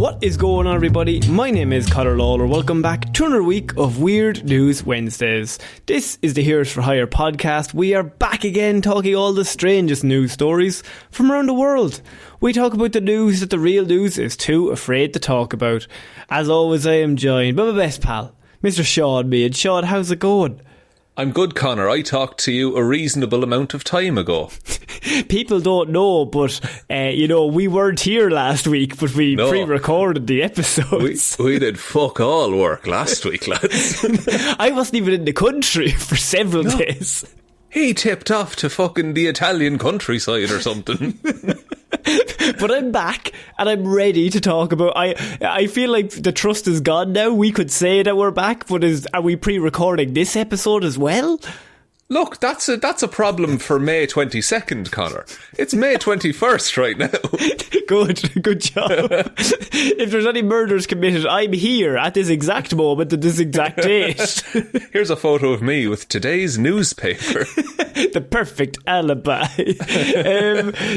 What is going on, everybody? My name is Conor Lawler. Welcome back to another week of Weird News Wednesdays. This is the Heroes for Hire podcast. We are back again talking all the strangest news stories from around the world. We talk about the news that the real news is too afraid to talk about. As always, I am joined by my best pal, Mr. Shaun Mead. Shaun, how's it going? I'm good, Conor. I talked to you a reasonable amount of time ago. People don't know, but, we weren't here last week, but we pre-recorded the episodes. We did fuck all work last week, lads. I wasn't even in the country for several days. He tipped off to fucking the Italian countryside or something. But I'm back and I'm ready to talk about. I feel like the trust is gone now. We could say that we're back, but are we pre-recording this episode as well? Look, that's a problem for May 22nd, Conor. It's May 21st right now. Good job. If there's any murders committed, I'm here at this exact moment at this exact date. Here's a photo of me with today's newspaper. The perfect alibi.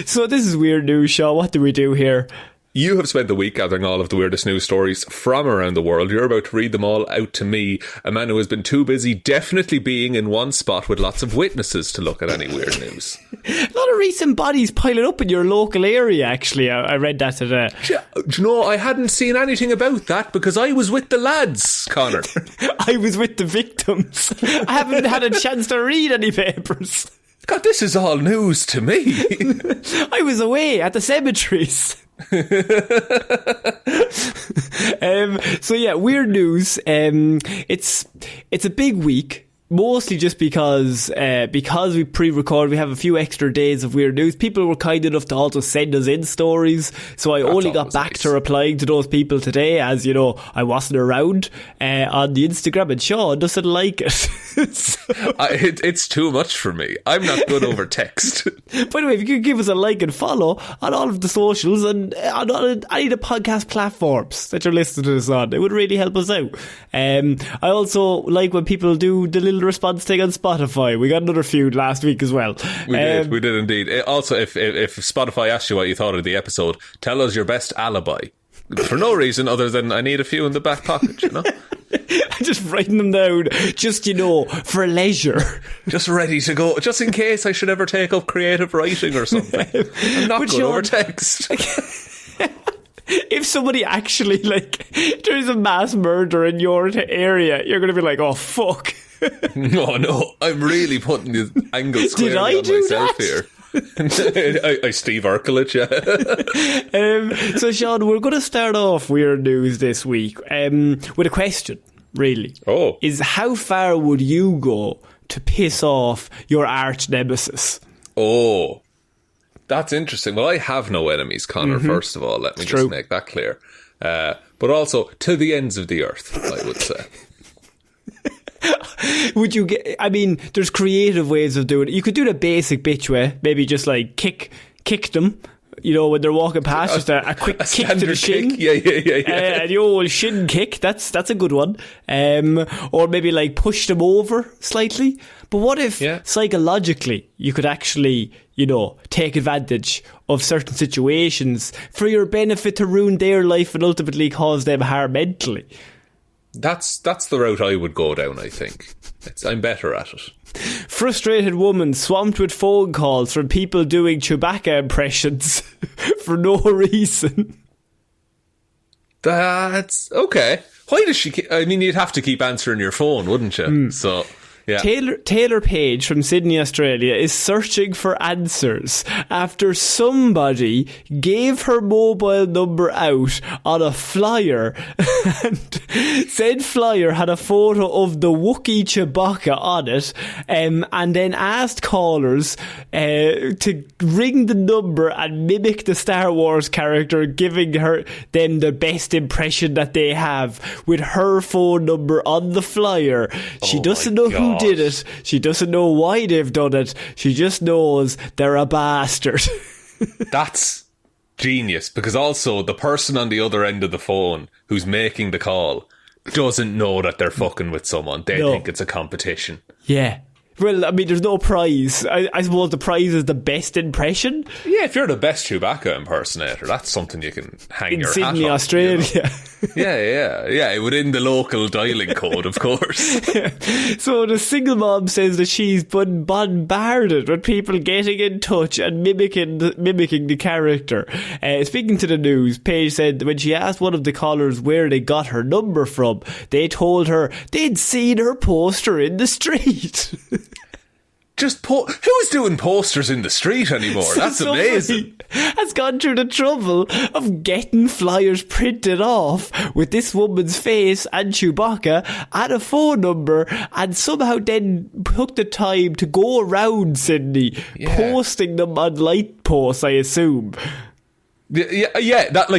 So this is Weird News, Shaun. What do we do here? You have spent the week gathering all of the weirdest news stories from around the world. You're about to read them all out to me, a man who has been too busy definitely being in one spot with lots of witnesses to look at any weird news. A lot of recent bodies piling up in your local area, actually. I read that today. Do you know, I hadn't seen anything about that because I was with the lads, Conor. I was with the victims. I haven't had a chance to read any papers. God, this is all news to me. I was away at the cemeteries. So yeah, weird news. It's a big week. Mostly just because we pre-record, we have a few extra days of weird news. People were kind enough to also send us in stories, so I only got back to replying to those people today, as you know, I wasn't around on the Instagram, and Shaun doesn't like it. It's too much for me. I'm not good over text. By the way, if you could give us a like and follow on all of the socials and on any of the podcast platforms that you're listening to this on, it would really help us out. I also like when people do the little response thing on Spotify. We got another feud last week as well. We did indeed. Also, if Spotify asked you what you thought of the episode, tell us your best alibi. For no reason other than I need a few in the back pocket, you know? Just writing them down, just, for leisure. Just ready to go, just in case I should ever take up creative writing or something. I'm not good over text. If somebody actually, there's a mass murder in your area, you're going to be like, oh, fuck. No, I'm really putting the angle squarely on myself here. I Steve Urkel it, yeah. So Shaun, we're going to start off weird news this week with a question, really. Is how far would you go to piss off your arch nemesis? That's interesting. Well, I have no enemies, Conor, first of all. Let me just make that clear. But also, to the ends of the earth, I would say. Would you get... I mean, there's creative ways of doing it. You could do the basic bitch way. Maybe just, kick them. When they're walking past, just a quick kick to the shin. Yeah. The old shin kick, that's a good one. Or maybe push them over slightly. But what if psychologically you could actually, take advantage of certain situations for your benefit to ruin their life and ultimately cause them harm mentally? That's the route I would go down, I think. I'm better at it. Frustrated woman swamped with phone calls from people doing Chewbacca impressions for no reason. That's okay. Why does she you'd have to keep answering your phone, wouldn't you? So... yeah. Taylor Page from Sydney, Australia is searching for answers after somebody gave her mobile number out on a flyer and said flyer had a photo of the Wookiee Chewbacca on it, and then asked callers to ring the number and mimic the Star Wars character, giving them the best impression that they have with her phone number on the flyer. She doesn't know who did it. She doesn't know why they've done it. She just knows they're a bastard. That's genius, because also the person on the other end of the phone who's making the call doesn't know that they're fucking with someone. They think it's a competition. Yeah. Well, I mean, there's no prize. I suppose the prize is the best impression. Yeah, if you're the best Chewbacca impersonator, that's something you can hang in your Sydney, hat on. Australia. Yeah, within the local dialing code, of course. So the single mom says that she's been bombarded with people getting in touch and mimicking the character. Speaking to the news, Paige said when she asked one of the callers where they got her number from, they told her they'd seen her poster in the street. Who's doing posters in the street anymore? That's amazing. Has gone through the trouble of getting flyers printed off with this woman's face and Chewbacca and a phone number, and somehow then took the time to go around Sydney posting them on light posts, I assume. Yeah. That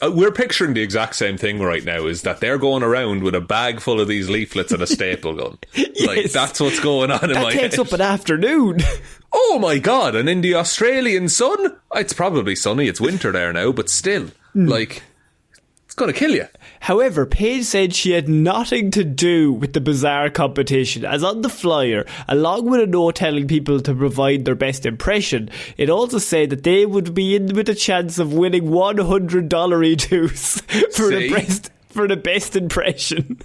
we're picturing the exact same thing right now. Is that they're going around with a bag full of these leaflets and a staple gun? Yes. That's what's going on in my head. That takes up an afternoon. Oh my god! And in the Australian sun, it's probably sunny. It's winter there now, but still, it's going to kill you. However, Paige said she had nothing to do with the bizarre competition, as on the flyer, along with a note telling people to provide their best impression, it also said that they would be in with a chance of winning $100 dues for the best impression.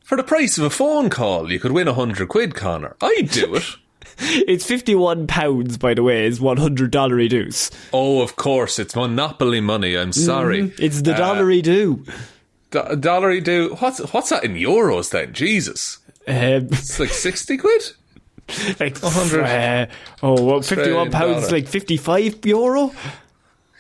For the price of a phone call, you could win £100, Connor. I'd do it. It's £51, by the way, is $100 dues. Oh, of course, it's Monopoly money. I'm sorry. It's the dollary do. Dollary do. What's that in euros then? Jesus. It's like 60 quid? Like 100. £51 is like €55?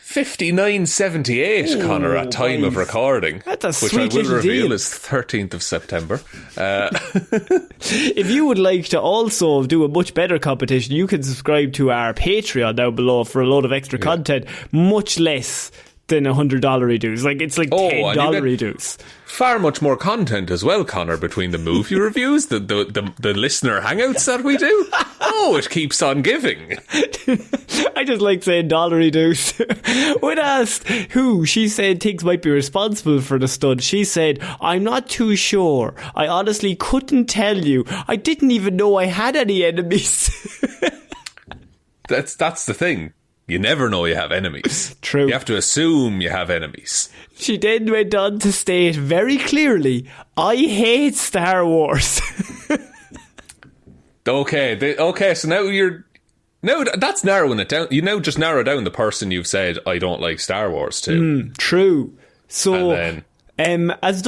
59.78, Connor, at time of recording. That's a which sweet I will reveal deal. is 13th of September. If you would like to also do a much better competition, you can subscribe to our Patreon down below for a load of extra content, much less than $100 dues. It's like $10 dues. Far much more content as well, Connor, between the movie reviews, the listener hangouts that we do. Oh, it keeps on giving. I just like saying dollary dues. When asked who she said thinks might be responsible for the stunt, she said, "I'm not too sure. I honestly couldn't tell you. I didn't even know I had any enemies." That's the thing. You never know you have enemies. True. You have to assume you have enemies. She then went on to state very clearly, "I hate Star Wars." Okay, so now that's narrowing it down. You now just narrow down the person you've said I don't like Star Wars to. True. So, and then, as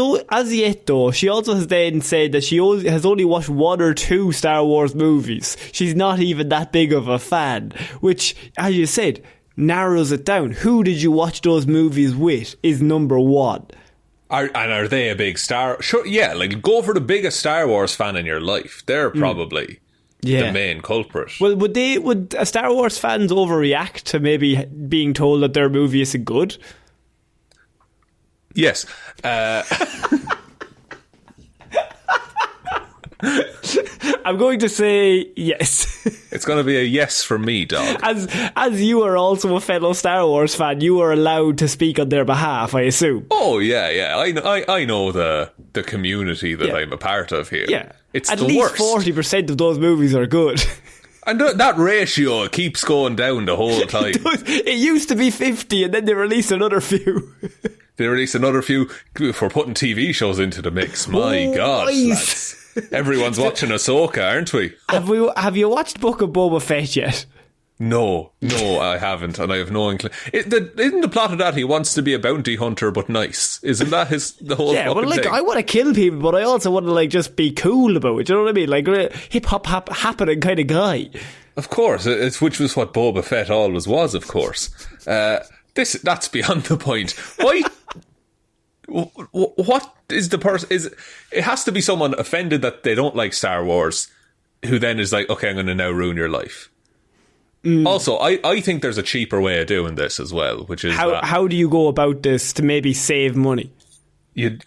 yet though, she also has then said that she has only watched 1 or 2 Star Wars movies. She's not even that big of a fan, which, as you said, narrows it down. Who did you watch those movies with is number one. Are they a big Star... Sure, yeah, go for the biggest Star Wars fan in your life. They're probably the main culprit. Well, would Star Wars fans overreact to maybe being told that their movie isn't good? Yes. I'm going to say yes. It's going to be a yes from me, dog. As you are also a fellow Star Wars fan, you are allowed to speak on their behalf, I assume. Oh, yeah. I know the community that I'm a part of here. Yeah. It's at the least worst. 40% of those movies are good. And that ratio keeps going down the whole time. It used to be 50 and then they released another few. They released another few for putting TV shows into the mix. My God, lads. Everyone's watching Ahsoka, aren't we? Have you watched Book of Boba Fett yet? No, I haven't, and I have no inclination. Isn't the plot of that he wants to be a bounty hunter but nice? Isn't that the whole fucking thing? I want to kill people, but I also want to just be cool about it. You know what I mean? Like a hip-hop happening kind of guy. Of course, which was what Boba Fett always was, of course. That's beyond the point. Why... What is the person? It has to be someone offended that they don't like Star Wars, who then is like, okay, I'm going to now ruin your life. Also, I think there's a cheaper way of doing this as well, which is how do you go about this to maybe save money? You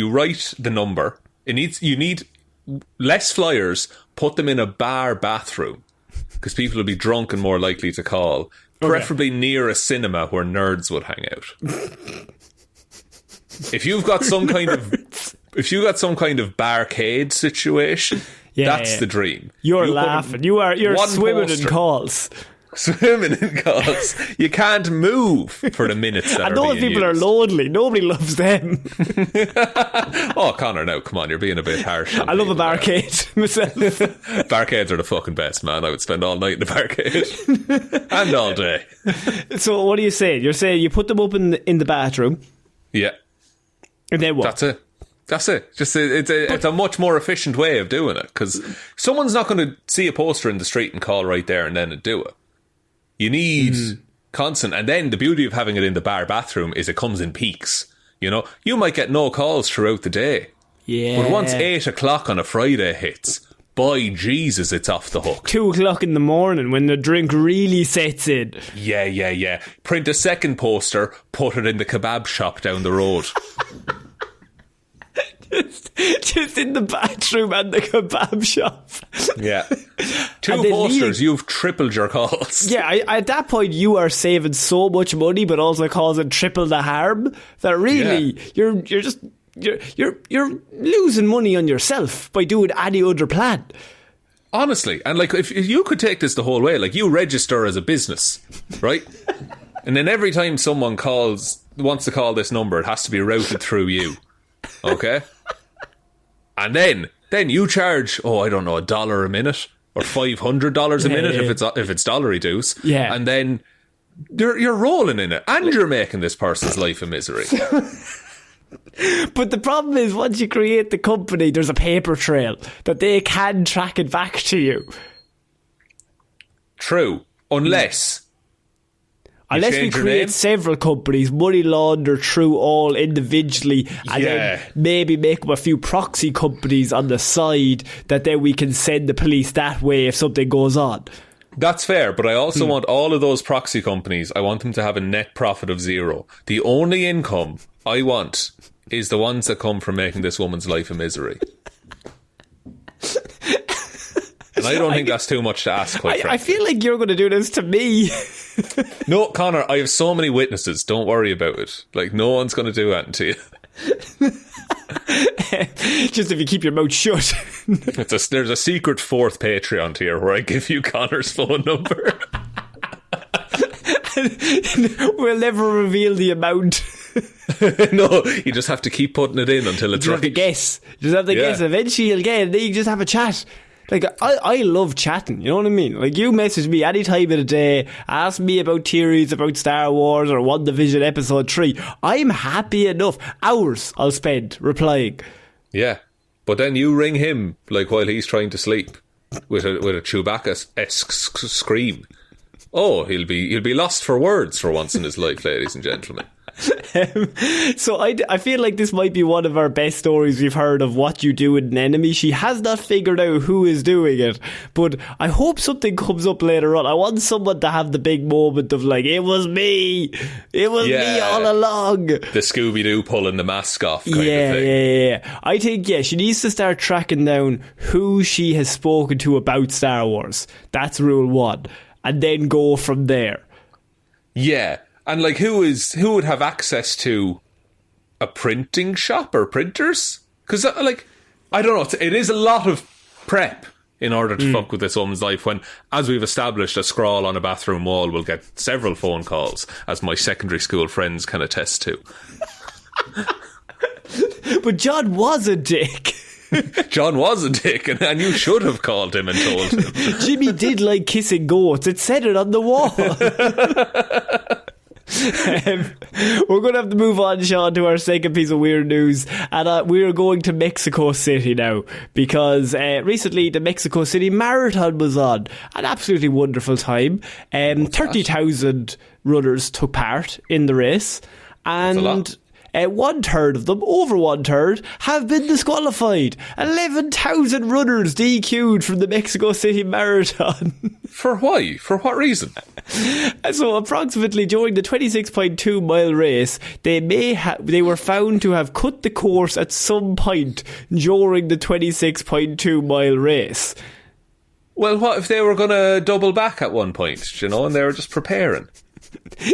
write the number. You need less flyers. Put them in a bar bathroom because people will be drunk and more likely to call. Preferably near a cinema where nerds would hang out. If you've got some kind of barcade situation, That's the dream. You're laughing. You're swimming in calls. Swimming in calls. You can't move for the minutes that and those people are lonely. Nobody loves them. Oh, Conor, now, come on, you're being a bit harsh. I love a barcade myself. Barcades are the fucking best, man. I would spend all night in the barcade. And all day. So what are you saying? You're saying you put them up in the bathroom. Yeah. And then what? That's it. Just it's a much more efficient way of doing it, because someone's not going to see a poster in the street and call right there and then do it. You need constant, and then the beauty of having it in the bar bathroom is it comes in peaks. You know, you might get no calls throughout the day. Yeah. But once 8 o'clock on a Friday hits, by Jesus, it's off the hook. 2 o'clock in the morning when the drink really sets in. Yeah. Print a second poster, put it in the kebab shop down the road. Just in the bathroom and the kebab shop. Yeah. 2 posters, you've tripled your calls. Yeah, at that point you are saving so much money, but also causing triple the harm that really you're losing money on yourself by doing any other plan. Honestly, and like if you could take this the whole way, like you register as a business, right? And then every time someone wants to call this number, it has to be routed through you. Okay? And then you charge, I don't know, $1 a minute or $500 a minute if it's dollary dues. Yeah. And then you're rolling in it, and you're making this person's life a misery. But the problem is, once you create the company, there's a paper trail that they can track it back to you. True. Unless we create several companies, money launder through all individually, and then maybe make up a few proxy companies on the side that then we can send the police that way if something goes on. That's fair, but I also want all of those proxy companies, I want them to have a net profit of 0. The only income I want is the ones that come from making this woman's life a misery. And I don't think that's too much to ask, quite frankly. I feel like you're going to do this to me. No, Conor, I have so many witnesses. Don't worry about it. Like, no one's going to do anything to you. Just if you keep your mouth shut. There's a secret 4th Patreon tier where I give you Conor's phone number. We'll never reveal the amount. No, you just have to keep putting it in until it's right. You just have to guess. Eventually you'll get it, then you just have a chat. Like, I love chatting, you know what I mean? Like, you message me any time of the day, ask me about theories about Star Wars or WandaVision Episode 3. I'm happy enough. Hours I'll spend replying. Yeah, but then you ring him, like, while he's trying to sleep with a Chewbacca-esque scream. Oh, he'll be lost for words for once in his life, ladies and gentlemen. So I feel like this might be one of our best stories we've heard of what you do with an enemy. She has not figured out who is doing it, but I hope something comes up later on. I want someone to have the big moment of like, it was me me all along. The Scooby-Doo pulling the mask off kind of thing. Yeah. I think she needs to start tracking down who she has spoken to about Star Wars. That's rule 1, and then go from there. Yeah. And like, who would have access to a printing shop or printers? Because like, I don't know. It is a lot of prep in order to fuck with this woman's life. When, as we've established, a scrawl on a bathroom wall will get several phone calls, as my secondary school friends can attest to. But John was a dick. John was a dick, and you should have called him and told him. Jimmy did like kissing goats. It said it on the wall. We're going to have to move on, Shaun, to our second piece of weird news, and we are going to Mexico City now, because recently the Mexico City Marathon was on. An absolutely wonderful time. 30,000 runners took part in the race, and 1/3 of them, over 1/3, have been disqualified. 11,000 runners DQ'd from the Mexico City Marathon. For why? For what reason? So approximately during the 26.2 mile race, they were found to have cut the course at some point during the 26.2 mile race. Well, what if they were going to double back at one point, you know, and they were just preparing?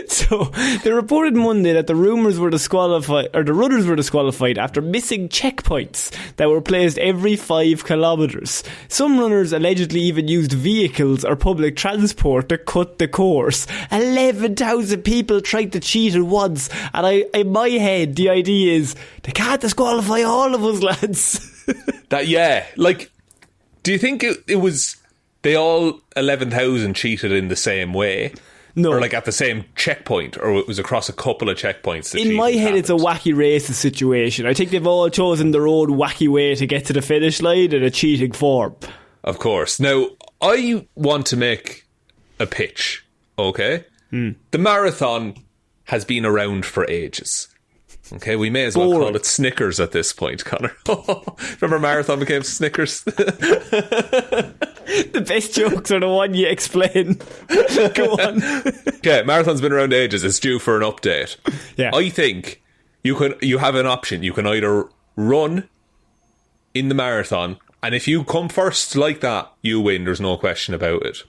So they reported Monday that the runners were disqualified after missing checkpoints that were placed every 5 kilometres. Some runners allegedly even used vehicles or public transport to cut the course. 11,000 people tried to cheat at once, and in my head the idea is they can't disqualify all of us, lads. Do you think it was they all 11,000 cheated in the same way? No. Or like at the same checkpoint, or it was across a couple of checkpoints? In my head, it's a wacky racist situation. I think they've all chosen their own wacky way to get to the finish line in a cheating form. Of course. Now, I want to make a pitch, okay? The marathon has been around for ages. Okay, we may as well call it Snickers at this point, Connor. Remember marathon became Snickers? The best jokes are the one you explain. Go on. Okay, marathon's been around ages. It's due for an update. Yeah. I think you have an option. You can either run in the marathon, and if you come first like that, you win. There's no question about it.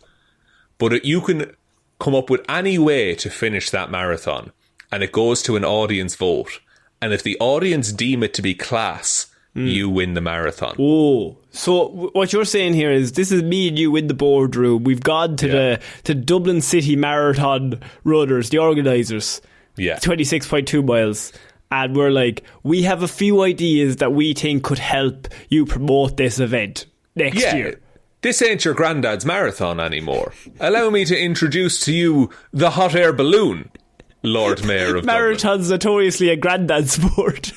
But you can come up with any way to finish that marathon, and it goes to an audience vote. And if the audience deem it to be class, you win the marathon. Oh, so what you're saying here is this is me and you in the boardroom. We've gone to the Dublin City Marathon runners, the organisers. Yeah. 26.2 miles. And we're like, we have a few ideas that we think could help you promote this event next year. This ain't your granddad's marathon anymore. Allow me to introduce to you the hot air balloon, Lord Mayor of Marathon's notoriously a granddad sport.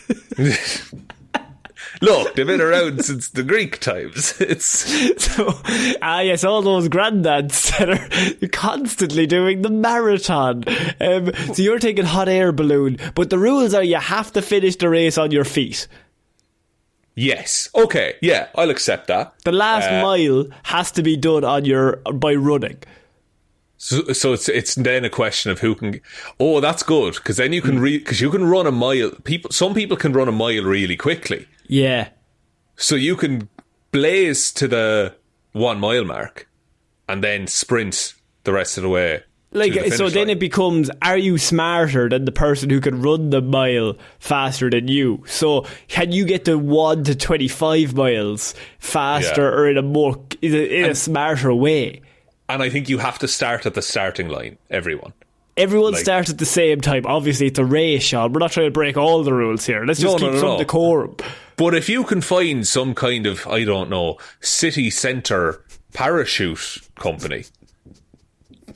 Look, they've been around since the Greek times. Yes, all those granddads that are constantly doing the marathon. So you're taking hot air balloon, but the rules are you have to finish the race on your feet. Yes. Okay. Yeah, I'll accept that. The last mile has to be done by running. So it's then a question of who can. Oh, that's good, because then you can because you can run a mile. Some people can run a mile really quickly. Yeah. So you can blaze to the 1 mile mark and then sprint the rest of the way. So then it becomes, are you smarter than the person who can run the mile faster than you? So can you get the 1 to 25 miles faster or in a smarter way? And I think you have to start at the starting line, everyone. Everyone starts at the same time. Obviously, it's a race, Sean. We're not trying to break all the rules here. Let's just keep some decorum. But if you can find some kind of, I don't know, city centre parachute company.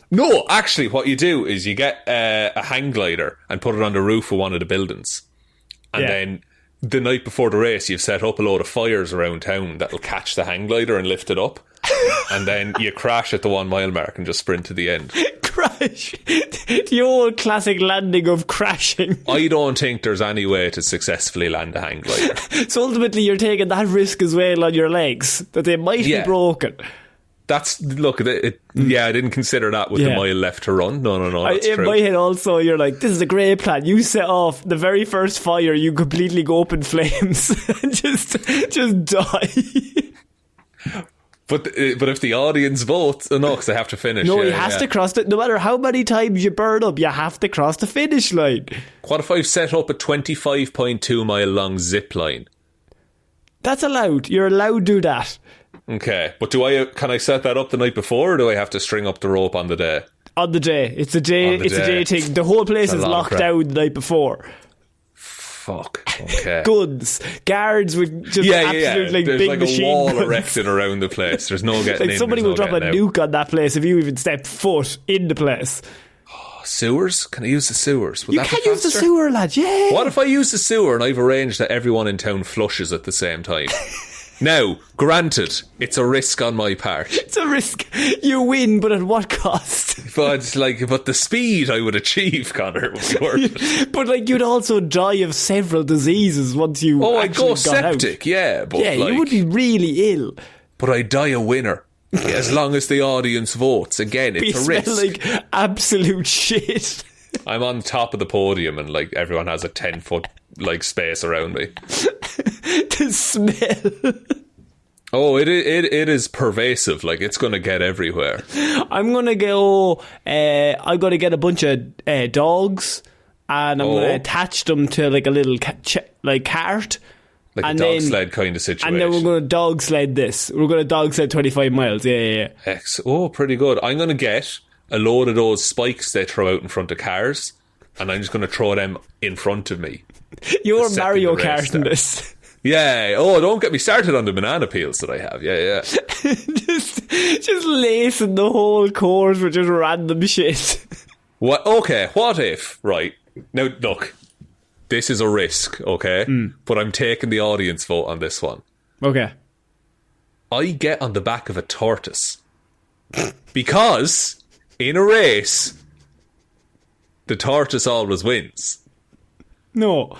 No, actually, what you do is you get a hang glider and put it on the roof of one of the buildings. And then the night before the race, you've set up a load of fires around town that'll catch the hang glider and lift it up. And then you crash at the 1 mile mark and just sprint to the end. Crash. The old classic landing of crashing. I don't think there's any way to successfully land a hang glider. So ultimately you're taking that risk as well on your legs, that they might be broken. I didn't consider that with the mile left to run. No, that's true. In my head also, you're like, this is a great plan. You set off the very first fire, you completely go up in flames and just die. But if the audience votes, because they have to finish. No, he has to cross no matter how many times you burn up, you have to cross the finish line. What if I've set up a 25.2 mile long zip line? That's allowed. You're allowed to do that. Okay, but can I set that up the night before, or do I have to string up the rope on the day? On the day. It's a day thing. The whole place is locked down the night before. Fuck. Okay. Guns, guards with just absolute There's big like machine a wall guns erected around the place. There's no getting in. Somebody will drop a nuke on that place if you even step foot in the place. Sewers? Can I use the sewers? You can use the sewer, lad. Yeah. What if I use the sewer and I've arranged that everyone in town flushes at the same time? Now, granted, it's a risk on my part. It's a risk. You win, but at what cost? But the speed I would achieve, Connor, would be worth it. But you'd also die of several diseases once you I'd go septic, out. But you would be really ill. But I'd die a winner. As long as the audience votes. Again, it's a risk. Smell like absolute shit. I'm on top of the podium and everyone has a 10-foot space around me. The smell. Oh, it is pervasive. Like, it's going to get everywhere. I'm going to go... I'm going to get a bunch of dogs, and I'm going to attach them to like a little cart. Like a dog sled kind of situation. And then we're going to dog sled this. We're going to dog sled 25 miles. Yeah. Oh, pretty good. I'm going to get a load of those spikes they throw out in front of cars, and I'm just going to throw them in front of me. You're Mario Karting this. Yeah. Oh, don't get me started on the banana peels that I have. Yeah. just lacing the whole course with just random shit. What? Okay, what if, right, now look, this is a risk, okay? But I'm taking the audience vote on this one. Okay. I get on the back of a tortoise. Because, in a race, the tortoise always wins. No.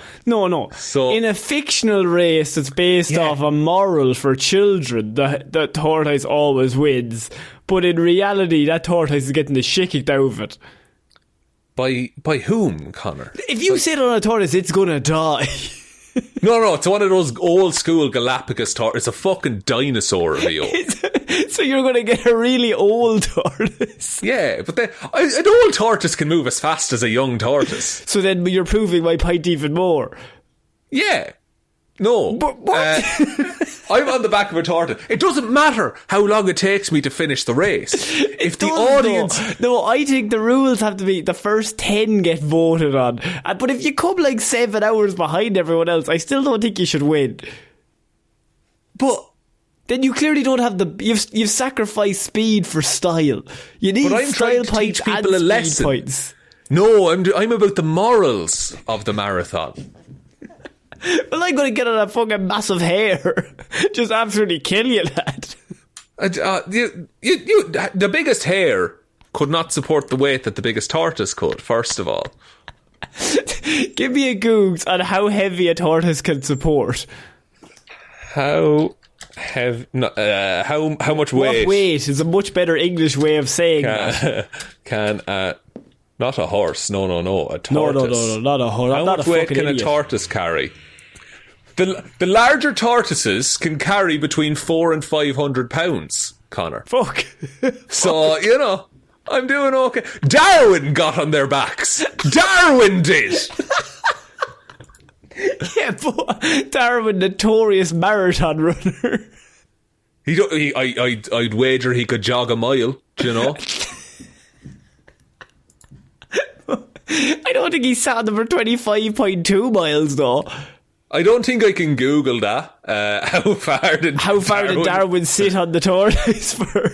So, in a fictional race that's based off a moral for children, the tortoise always wins. But in reality, that tortoise is getting the shit kicked out of it. By whom, Connor? If you sit on a tortoise, it's gonna die. No, it's one of those old school Galapagos tortoises. It's a fucking dinosaur of a young. So you're gonna get a really old tortoise. Yeah, but an old tortoise can move as fast as a young tortoise. So then you're proving my point even more. Yeah. No. But what? I'm on the back of a tortoise. It doesn't matter how long it takes me to finish the race. If the audience... No, I think the rules have to be the first 10 get voted on. But if you come like 7 hours behind everyone else, I still don't think you should win. But... Then you clearly don't have you've sacrificed speed for style. You need style points and speed points. No, I'm about the morals of the marathon. Well, I'm going to get on a fucking massive hare. Just absolutely kill you, lad. The biggest hare could not support the weight that the biggest tortoise could, first of all. Give me a Googs on how heavy a tortoise can support. How much weight? What weight is a much better English way of saying that. Not a horse, no, a tortoise. No, not a horse. How much weight can a tortoise carry? The larger tortoises can carry between 400 and 500 pounds, Connor. Fuck. So, I'm doing okay. Darwin got on their backs. Darwin did. Yeah, but Darwin, notorious marathon runner. I'd wager he could jog a mile, do you know? I don't think he sat them for 25.2 miles though. I don't think I can Google that. How far did Darwin sit on the tortoise for?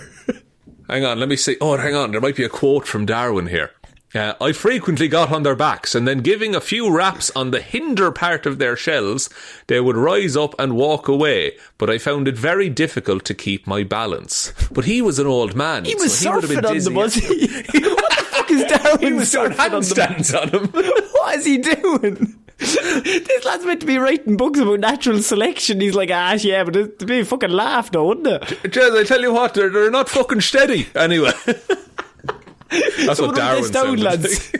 Hang on, let me see. Oh, hang on, there might be a quote from Darwin here. I frequently got on their backs, and then giving a few raps on the hinder part of their shells, they would rise up and walk away, but I found it very difficult to keep my balance. But he was an old man. He was surfing on them, was he? What the fuck is Darwin? He was doing handstands on him. What is he doing? This lad's meant to be writing books about natural selection. He's like, yeah, but it'd be a fucking laugh though, wouldn't it? Jez, I tell you what, they're not fucking steady. Anyway. That's what Darwin said. Lads.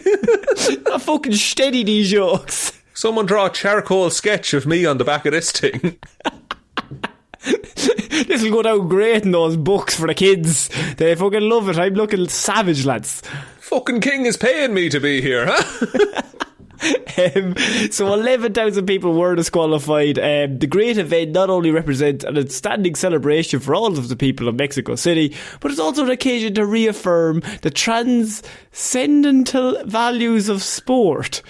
Not fucking steady, these jokes. Someone draw a charcoal sketch of me on the back of this thing. This will go down great in those books for the kids. They fucking love it. I'm looking savage, lads. Fucking king is paying me to be here, huh? So 11,000 people were disqualified. The great event not only represents an outstanding celebration for all of the people of Mexico City, but it's also an occasion to reaffirm the transcendental values of sport.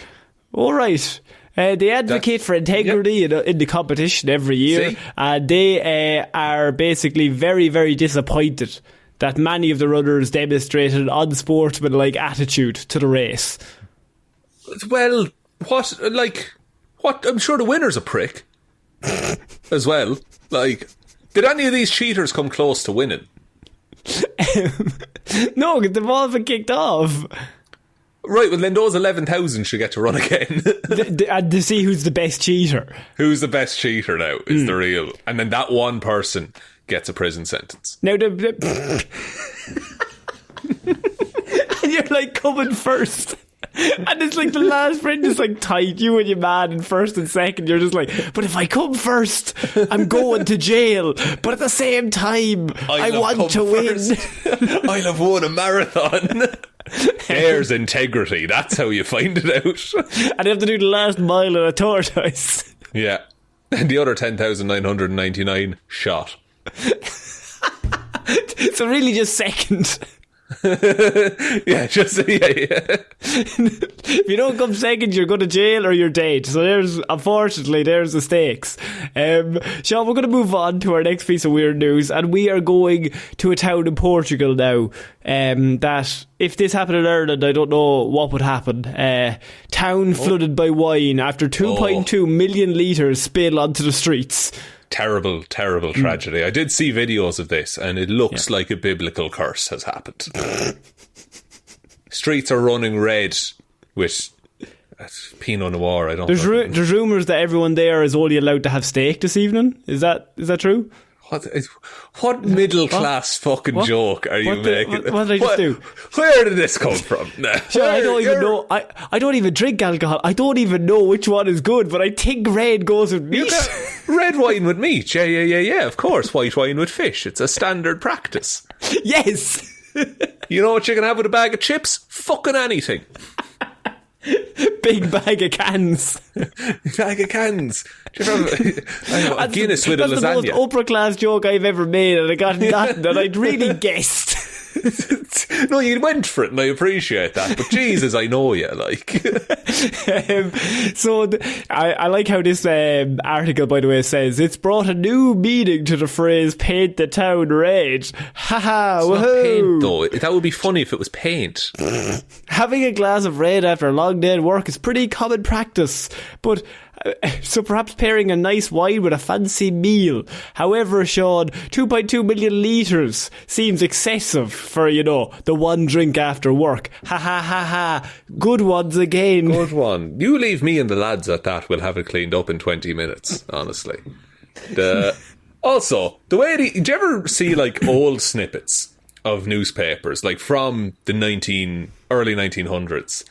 Alright. They advocate for integrity in the competition every year. They are basically very, very disappointed that many of the runners demonstrated an unsportsmanlike attitude to the race. Well, what? I'm sure the winner's a prick as well. Like, did any of these cheaters come close to winning? No, they've all been kicked off. Right, well then those 11,000 should get to run again. And to see who's the best cheater. Who's the best cheater now is the real. And then that one person gets a prison sentence. Now, and you're like coming first. And it's like the last friend is like tight, you and your man in first and second, you're just like, but if I come first, I'm going to jail, but at the same time I want to win. I'll have won a marathon. There's integrity, that's how you find it out. And you have to do the last mile in a tortoise. Yeah. And the other 10,999 shot. So really just second. Yeah. If you don't come second, you're going to jail or you're dead. So unfortunately there's the stakes. Shaun, we're going to move on to our next piece of weird news, and we are going to a town in Portugal now, that if this happened in Ireland, I don't know what would happen. Town flooded by wine after 2.2 million litres spill onto the streets. Terrible tragedy. I did see videos of this, and it looks like a biblical curse has happened. Streets are running red with Pinot Noir. There's rumours that everyone there is only allowed to have steak this evening. Is that true? What middle class fucking joke are you making? What did I just do? Where did this come from? Sure, I don't even know. I don't even drink alcohol. I don't even know which one is good, but I think red goes with meat. Red wine with meat. Yeah, of course. White wine with fish. It's a standard practice. Yes. You know what you can have with a bag of chips? Fucking anything. Big bag of cans. Bag of cans. Do you ever have a Guinness with a lasagna? That's the most upper class joke I've ever made, and I got nothing, and I'd really guessed. No, you went for it, and I appreciate that. But Jesus, I know you. Like, I like how this article, by the way, says it's brought a new meaning to the phrase "paint the town red." Haha! It's not paint, though. That would be funny if it was paint. Having a glass of red after a long day at work is pretty common practice, but. So perhaps pairing a nice wine with a fancy meal. However, Shaun, 2.2 million litres seems excessive for, the one drink after work. Ha ha ha ha. Good ones again. Good one. You leave me and the lads at that. We'll have it cleaned up in 20 minutes, honestly. Also, do you ever see like old snippets of newspapers, like from the early 1900s?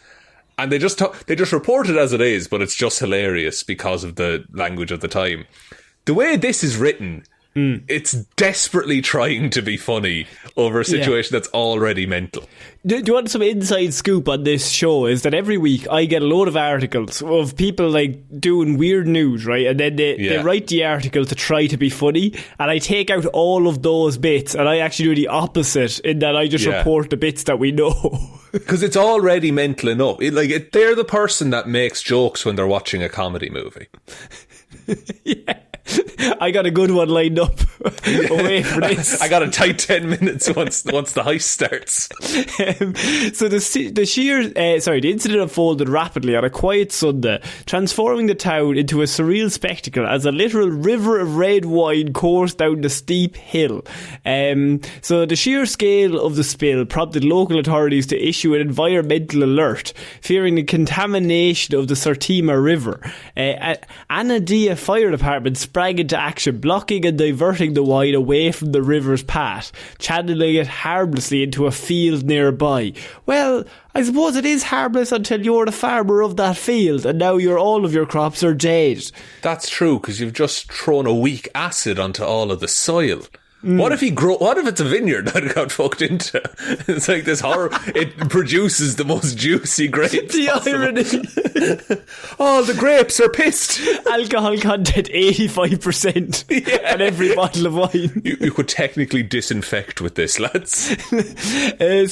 And they just report it as it is, but it's just hilarious because of the language of the time. The way this is written, it's desperately trying to be funny over a situation that's already mental. Do you want some inside scoop on this show? Is that every week I get a load of articles of people like doing weird news, right? And then they write the article to try to be funny, and I take out all of those bits, and I actually do the opposite in that I just report the bits that we know. Because it's already mental enough. They're the person that makes jokes when they're watching a comedy movie. Yeah. I got a good one lined up away for this. I got a tight 10 minutes once the heist starts. So the incident unfolded rapidly on a quiet Sunday, transforming the town into a surreal spectacle as a literal river of red wine coursed down the steep hill. So the sheer scale of the spill prompted local authorities to issue an environmental alert, fearing the contamination of the Sertima River. Anadia Fire Department sprang into action, blocking and diverting the wine away from the river's path, channeling it harmlessly into a field nearby. Well, I suppose it is harmless until you're the farmer of that field, and now all of your crops are dead. That's true, because you've just thrown a weak acid onto all of the soil. What if it's a vineyard that got fucked into? It's like this horror. It produces the most juicy grapes. The irony. Oh, the grapes are pissed. Alcohol content 85% on every bottle of wine. You could technically disinfect with this, lads.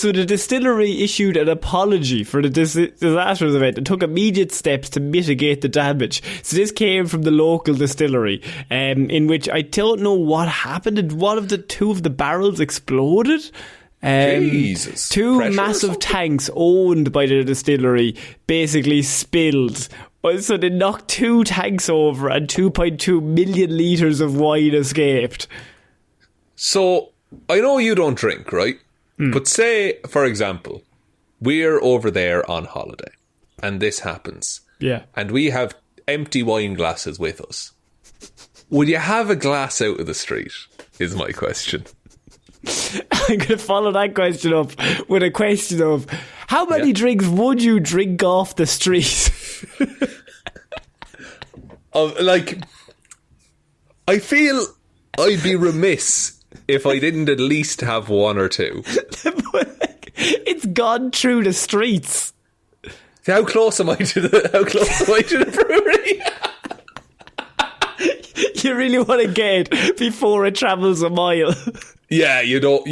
So the distillery issued an apology for the disastrous event and took immediate steps to mitigate the damage. So this came from the local distillery, in which I don't know what happened. One of the barrels exploded. Jesus. Two massive tanks owned by the distillery basically spilled. So they knocked 2 tanks over and 2.2 million litres of wine escaped. So, I know you don't drink, right? But say, for example, we're over there on holiday and this happens. Yeah. And we have empty wine glasses with us. Would you have a glass out of the street? Is my question. I'm going to follow that question up with a question of how many drinks would you drink off the street? I feel I'd be remiss if I didn't at least have one or two. It's gone through the streets. How close am I to the brewery? You really want to get it before it travels a mile. Yeah, you don't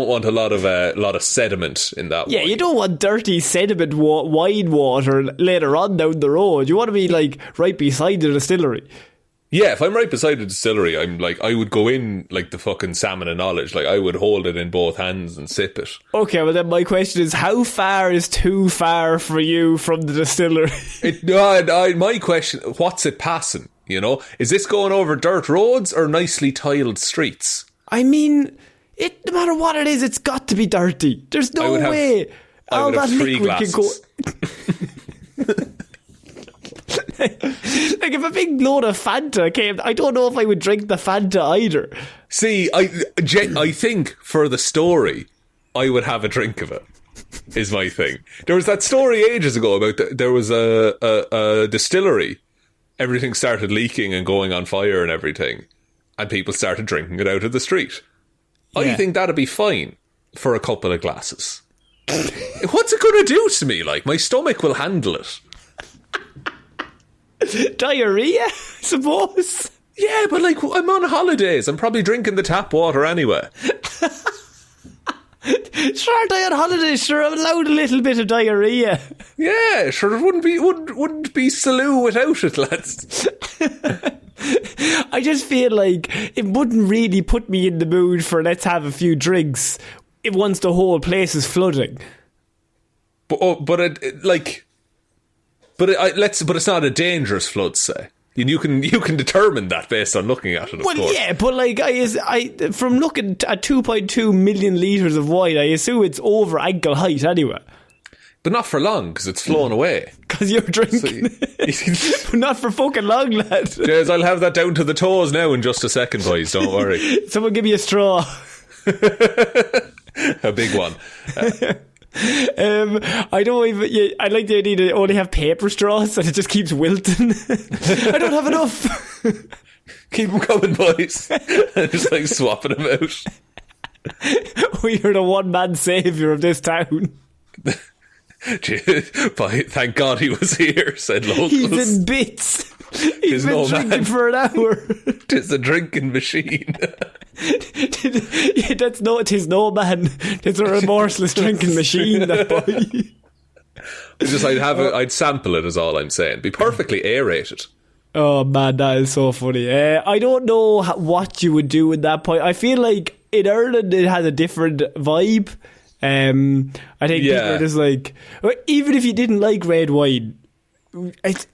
want a lot of sediment in that. Yeah, wine. you don't want dirty sediment wine water later on down the road. You want to be like right beside the distillery. Yeah, if I'm right beside the distillery, I'm like, I would go in like the fucking salmon of knowledge. Like, I would hold it in both hands and sip it. Okay, well then my question is, how far is too far for you from the distillery? My question, what's it passing? You know, is this going over dirt roads or nicely tiled streets? I mean, no matter what it is, it's got to be dirty. There's no way all that liquid can go. Like if a big load of Fanta came, I don't know if I would drink the Fanta either. See, I think for the story, I would have a drink of it, is my thing. There was that story ages ago about there was a distillery. Everything started leaking and going on fire and everything. And people started drinking it out of the street. Yeah. I think that'd be fine for a couple of glasses. What's it going to do to me? Like, my stomach will handle it. Diarrhea, I suppose. Yeah, but like, I'm on holidays. I'm probably drinking the tap water anyway. Sure, aren't I on holidays? Sure, I'm allowed a little bit of diarrhea. Yeah, sure, it wouldn't be Salou without it, lads. I just feel like it wouldn't really put me in the mood for let's have a few drinks once the whole place is flooding. But it's not a dangerous flood, say. You can determine that based on looking at it, of course. Well, yeah, but like I from looking at 2.2 million litres of wine, I assume it's over ankle height anyway. But not for long, because it's flown away. Because you're drinking. But not for fucking long, lad. Jez, I'll have that down to the toes now in just a second, boys. Don't worry. Someone give me a straw. A big one. I don't even. Yeah, I like the idea to only have paper straws and it just keeps wilting. I don't have enough. Keep them coming, boys. And just like swapping them out. We are the one man saviour of this town. Thank God he was here, said locals. He's in bits. He's been drinking for an hour. Tis a drinking machine. Tis no man. It's a remorseless drinking machine, that boy. I'd sample it, is all I'm saying. Be perfectly aerated. Oh man, that is so funny. I don't know what you would do at that point. I feel like in Ireland it has a different vibe. I think people are just like, even if you didn't like red wine,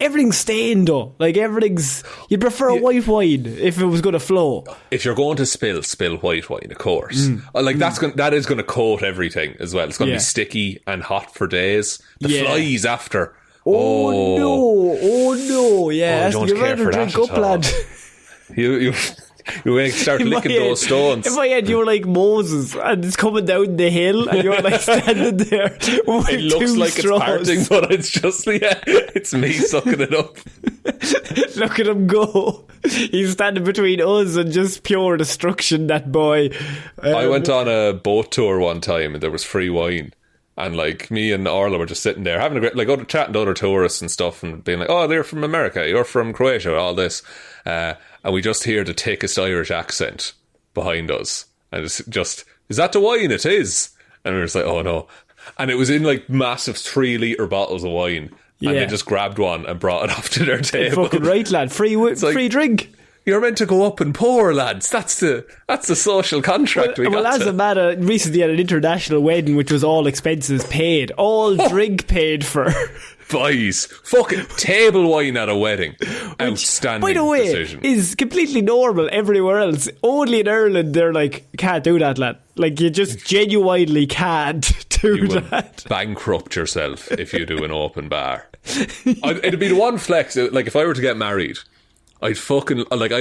everything's stained though. Like you'd prefer a white wine if it was going to flow. If you're going to spill white wine, of course. That is going to coat everything as well. It's going to be sticky and hot for days. The flies after. Oh no! Yeah, don't care for that at all. Lad. You start licking those stones. In my head, you're like Moses, and it's coming down the hill, and you're like standing there. With it looks like straws. It's parting, but it's just it's me sucking it up. Look at him go. He's standing between us and just pure destruction. That boy. I went on a boat tour one time, and there was free wine. And like me and Orla were just sitting there having a great, like chatting to other tourists and stuff, and being like, "Oh, they're from America, you're from Croatia, all this," and we just hear the thickest Irish accent behind us, and it's just, "Is that the wine?" It is, and we were just like, "Oh no!" And it was in like massive 3-litre bottles of wine, and they just grabbed one and brought it up to their table. Fucking right, lad, free drink. You're meant to go up and pour, lads. That's the social contract we got. Well, as a matter, recently at an international wedding, which was all expenses paid, all drink paid for. Boys, fucking table wine at a wedding. Outstanding by the way, decision. Is completely normal everywhere else. Only in Ireland, they're like, can't do that, lad. Like, you just genuinely can't do that. Bankrupt yourself if you do an open bar. It'd be the one flex, like if I were to get married, I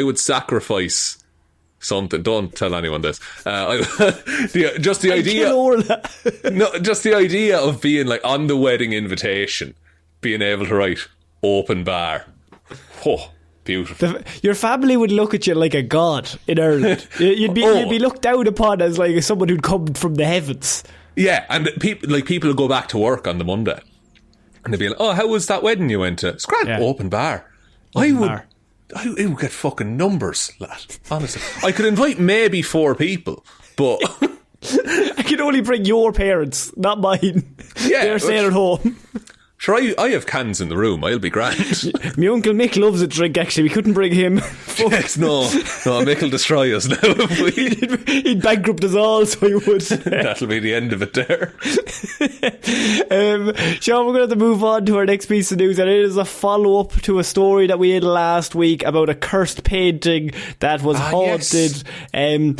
would sacrifice something. Don't tell anyone this. Just the idea of being like on the wedding invitation, being able to write open bar. Oh, beautiful. Your family would look at you like a god in Ireland. You'd be looked down upon as like someone who'd come from the heavens. Yeah, and people will go back to work on the Monday, and they'd be like, "Oh, how was that wedding you went to?" It's great, open bar. I would get fucking numbers, lad. Honestly, I could invite maybe 4 people, but I can only bring your parents, not mine. Yeah, they're staying at home. Sure, I have cans in the room. I'll be grand. My Uncle Mick loves a drink, actually. We couldn't bring him. Yes, no, Mick will destroy us now. He'd bankrupt us all, so he would. That'll be the end of it there. Shaun, we're going to have to move on to our next piece of news, and it is a follow-up to a story that we had last week about a cursed painting that was haunted. Yes.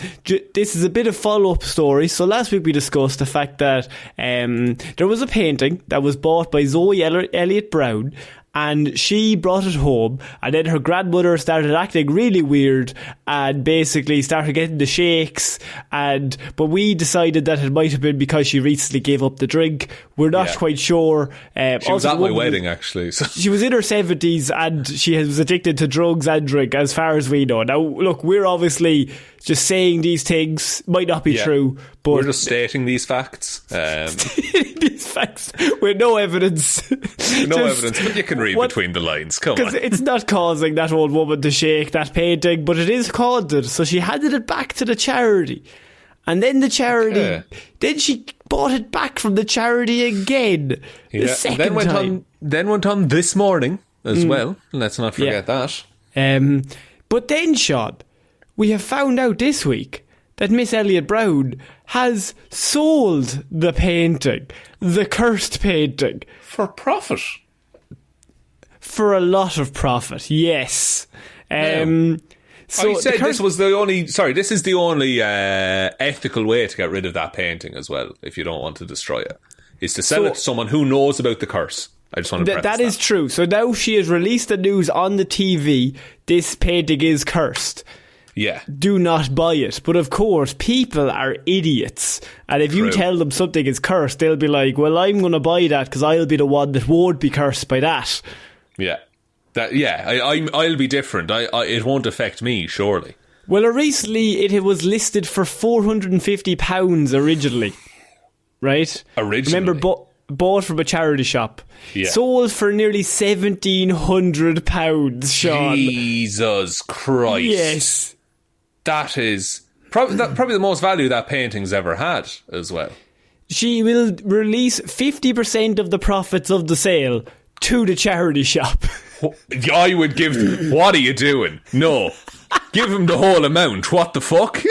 This is a bit of follow-up story. So last week we discussed the fact that there was a painting that was bought by Zoe Elliott Browne, and she brought it home, and then her grandmother started acting really weird and basically started getting the shakes, but we decided that it might have been because she recently gave up the drink. We're not quite sure. She was at my wedding, actually. So. She was in her 70s and she was addicted to drugs and drink, as far as we know. Now, look, we're obviously just saying these things, might not be true, but we're just stating these facts. These facts with no evidence. Evidence, but you can read between the lines. Come on. Because it's not causing that old woman to shake that painting, but it is haunted. So she handed it back to the charity. And then the charity, then she bought it back from the charity again. The second time. Then went on this morning as well. Let's not forget that. But then, Shaun, we have found out this week that Miss Elliott Browne has sold the painting, the cursed painting. For profit. For a lot of profit, yes. So I said this is the only ethical way to get rid of that painting as well, if you don't want to destroy it, is to sell it to someone who knows about the curse. I just want to preface that. That is true. So now she has released the news on the TV, this painting is cursed. Yeah. Do not buy it. But of course, people are idiots. And if you tell them something is cursed, they'll be like, well, I'm going to buy that because I'll be the one that won't be cursed by that. Yeah. I'll be different. It won't affect me, surely. Well, recently it was listed for £450 originally. Right? Originally? Remember, bought from a charity shop. Yeah. Sold for nearly £1,700, Shaun. Jesus Christ. Yes. That is probably the most value that painting's ever had as well. She will release 50% of the profits of the sale to the charity shop. I would give them, what are you doing? No. Give him the whole amount. What the fuck?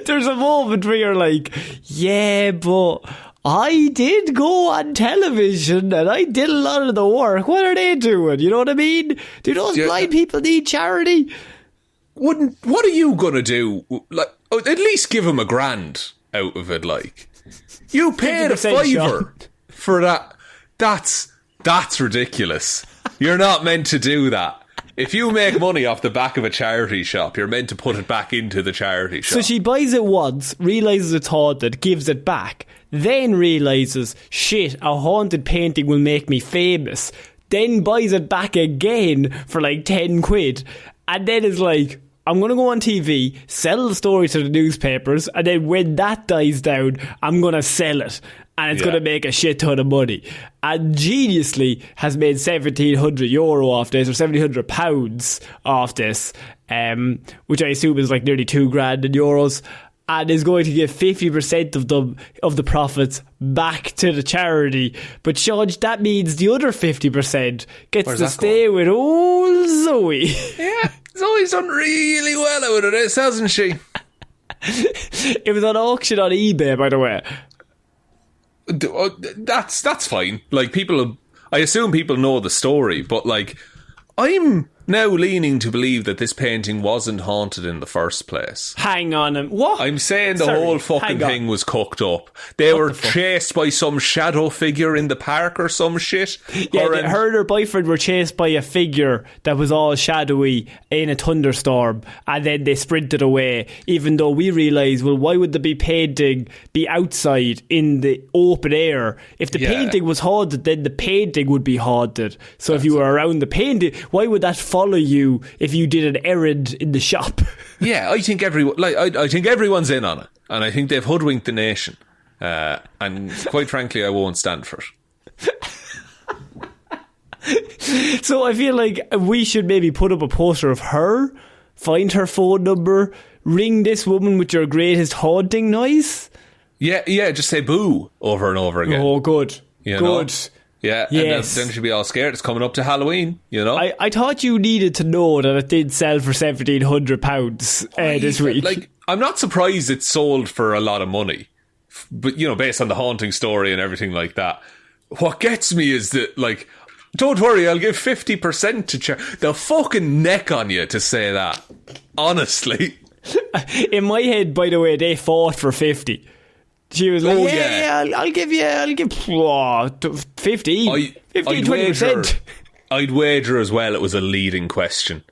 There's a moment where you're like, yeah, but I did go on television and I did a lot of the work. What are they doing? You know what I mean? Do those blind people need charity? What are you gonna do? Like, at least give him $1,000 out of it. Like, you paid a $5 for that. That's ridiculous. You're not meant to do that. If you make money off the back of a charity shop, you're meant to put it back into the charity shop. So she buys it once, realises it's haunted, gives it back, then realises, shit, a haunted painting will make me famous, then buys it back again for like 10 quid, and then is like, I'm going to go on TV, sell the story to the newspapers, and then when that dies down, I'm going to sell it. And it's going to make a shit ton of money. And geniusly has made €1,700 off this, or £1,700 off this, which I assume is like nearly $2,000 in euros, and is going to give 50% of the profits back to the charity. But Shaun, that means the other 50% gets to stay with old Zoe. Yeah, Zoe's done really well out of this, hasn't she? It was on auction on eBay, by the way. That's fine. Like, I assume people know the story, but like, I'm now leaning to believe that this painting wasn't haunted in the first place. Hang on. What? I'm saying the whole fucking thing was cooked up. They were chased by some shadow figure in the park or some shit. Yeah, her and her boyfriend were chased by a figure that was all shadowy in a thunderstorm, and then they sprinted away, even though we realised, well, why would the painting be outside in the open air? If the painting was haunted, then the painting would be haunted. So if you were around the painting, why would that follow you if you did an errand in the shop? Yeah, I think I think everyone's in on it, and I think they've hoodwinked the nation. And quite frankly, I won't stand for it. So I feel like we should maybe put up a poster of her, find her phone number, ring this woman with your greatest haunting noise. Yeah, just say boo over and over again. Oh, good. You good. Know? Yeah, yes. And then she'll be all scared. It's coming up to Halloween, you know? I thought you needed to know that it did sell for £1,700 this week. Like, I'm not surprised it sold for a lot of money, but, you know, based on the haunting story and everything like that. What gets me is that, like, don't worry, I'll give 50% to charity. They'll fucking neck on you to say that. Honestly. In my head, by the way, they fought for 50. She was like, I'll give 15, 20%. I'd wager as well it was a leading question.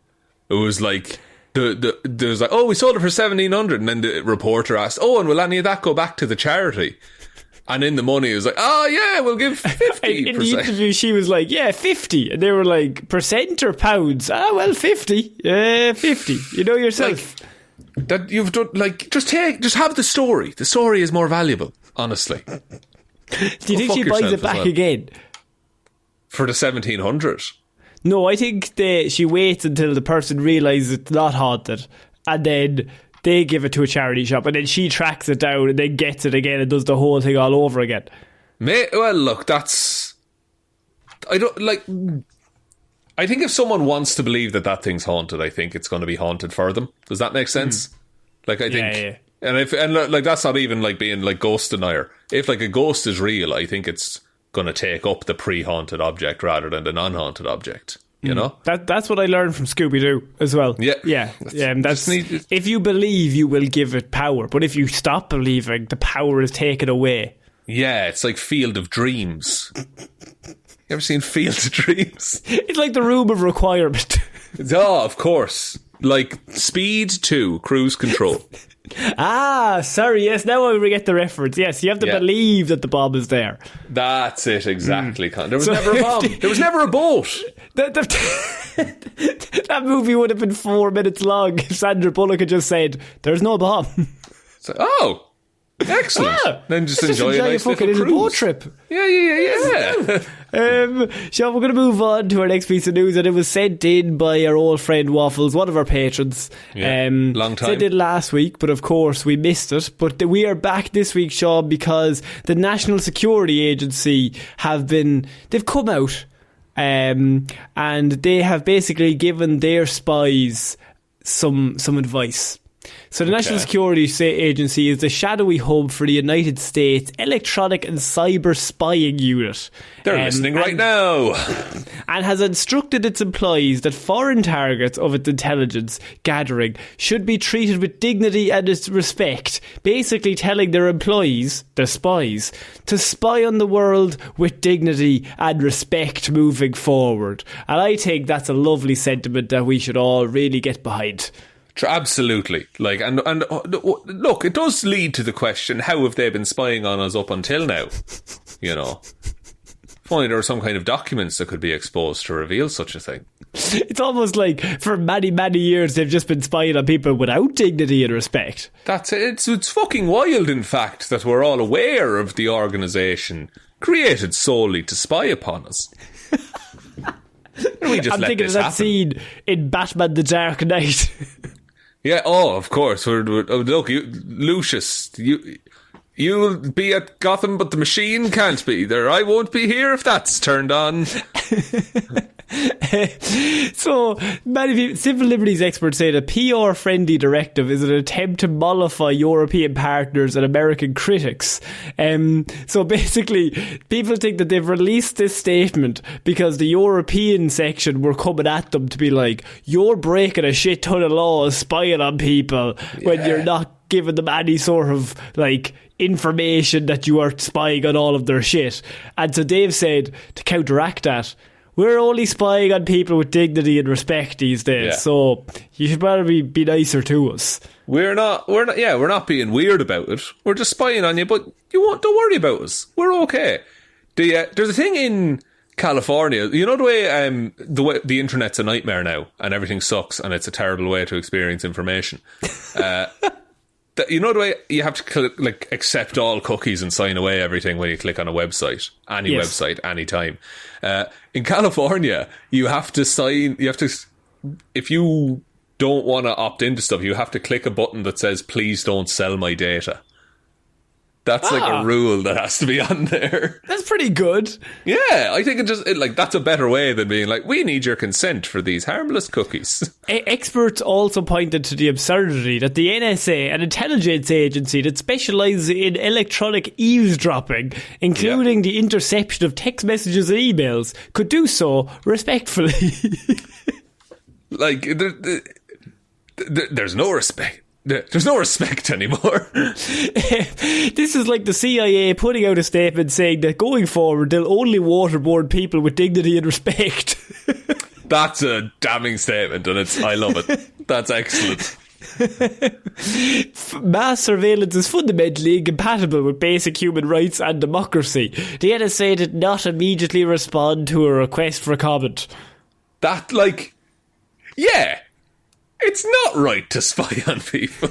It was like, there was like, oh, we sold it for 1,700, and then the reporter asked, oh, and will any of that go back to the charity? And in the money, it was like, oh, yeah, we'll give 50%. In the interview, she was like, yeah, 50. And they were like, percent or pounds? Ah, well, 50. 50. You know yourself. Like, that you've done, like, just have the story. The story is more valuable, honestly. Do you think she buys it back again? For the 1,700? No, I think she waits until the person realises it's not haunted, and then they give it to a charity shop, and then she tracks it down and then gets it again and does the whole thing all over again. Well, look, that's... I think if someone wants to believe that thing's haunted, I think it's going to be haunted for them. Does that make sense? Like, I think... Yeah. And like, that's not even like being like ghost denier. If like a ghost is real, I think it's going to take up the pre-haunted object rather than the non-haunted object. You know? That's what I learned from Scooby-Doo as well. Yeah. That's if you believe, you will give it power. But if you stop believing, the power is taken away. Yeah, it's like Field of Dreams. You ever seen Field of Dreams? It's like the Room of Requirement. Oh, of course. Like Speed 2, Cruise Control. Sorry, yes, now I get the reference. Yes, you have to believe that the bomb is there. That's it, exactly. There was never a bomb. There was never a boat. That movie would have been 4 minutes long if Sandra Bullock had just said, there's no bomb. So, oh, excellent. Then just enjoy a nice little boat trip. Yeah. Sean, we're going to move on to our next piece of news, and it was sent in by our old friend Waffles, one of our patrons. Long time. Sent in last week, but of course we missed it. But we are back this week, Sean, because the National Security Agency they've come out and they have basically given their spies some advice. So the National Security Agency is the shadowy hub for the United States Electronic and Cyber Spying Unit. They're listening right now. And has instructed its employees that foreign targets of its intelligence gathering should be treated with dignity and respect, basically telling their employees, their spies, to spy on the world with dignity and respect moving forward. And I think that's a lovely sentiment that we should all really get behind. Absolutely. Like, and look, it does lead to the question, how have they been spying on us up until now? You know, if only there were some kind of documents that could be exposed to reveal such a thing. It's almost like for many, many years they've just been spying on people without dignity and respect. That's it. It's fucking wild, in fact, that we're all aware of the organisation created solely to spy upon us. I'm thinking of that scene in Batman: The Dark Knight. Yeah, of course. Look, Lucius, you'll be at Gotham, but the machine can't be there. I won't be here if that's turned on. So, many people, civil liberties experts say the PR-friendly directive is an attempt to mollify European partners and American critics. So basically, people think that they've released this statement because the European section were coming at them to be like, you're breaking a shit ton of laws, spying on people, when you're not giving them any sort of, like, information that you are spying on all of their shit. And so they've said, to counteract that, we're only spying on people with dignity and respect these days, so you should better be nicer to us. We're not being weird about it. We're just spying on you, but don't worry about us. We're okay. There's a thing in California, you know the way the internet's a nightmare now, and everything sucks, and it's a terrible way to experience information. You know the way you have to click, like, accept all cookies and sign away everything when you click on a website, any website, anytime. In California, you have to if you don't want to opt into stuff, you have to click a button that says, please don't sell my data. That's like a rule that has to be on there. That's pretty good. Yeah, I think that's a better way than being like, we need your consent for these harmless cookies. Experts also pointed to the absurdity that the NSA, an intelligence agency that specialises in electronic eavesdropping, including the interception of text messages and emails, could do so respectfully. Like, there's no respect. There's no respect anymore. This is like the CIA putting out a statement saying that going forward they'll only waterboard people with dignity and respect. That's a damning statement, and I love it. That's excellent. Mass surveillance is fundamentally incompatible with basic human rights and democracy. The NSA did not immediately respond to a request for comment. It's not right to spy on people.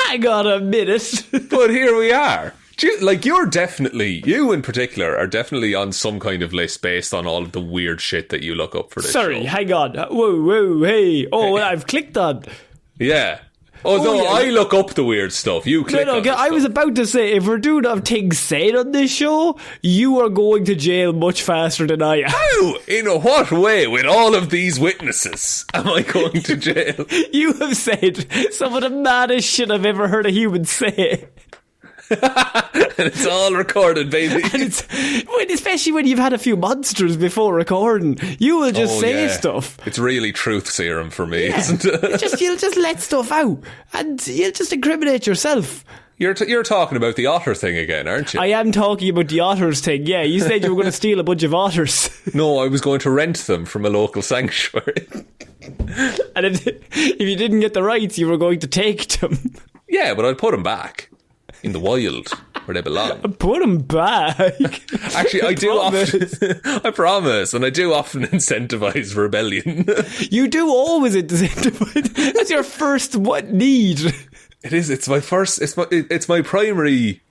Hang on a minute. But here we are. You in particular are definitely on some kind of list based on all of the weird shit that you look up for this show. Hang on. Whoa, hey. Oh, I've clicked on. Yeah. I look up the weird stuff. You click on I was about to say, if we're doing things said on this show, you are going to jail much faster than I am. How? In what way, with all of these witnesses, am I going to jail? You have said some of the maddest shit I've ever heard a human say. And it's all recorded, baby. And especially when you've had a few monsters before recording, you will just say stuff. It's really truth serum for me, isn't it? You'll just let stuff out, and you'll just incriminate yourself. You're talking about the otter thing again, aren't you? I am talking about the otters thing. Yeah, you said you were going to steal a bunch of otters. No, I was going to rent them from a local sanctuary. And if you didn't get the rights, you were going to take them. Yeah, but I'd put them back. In the wild, where they belong. Put them back. Actually, I do often. I promise, and I do often incentivise rebellion. You do always incentivise. That's your first need. It is. It's my first. It's my primary,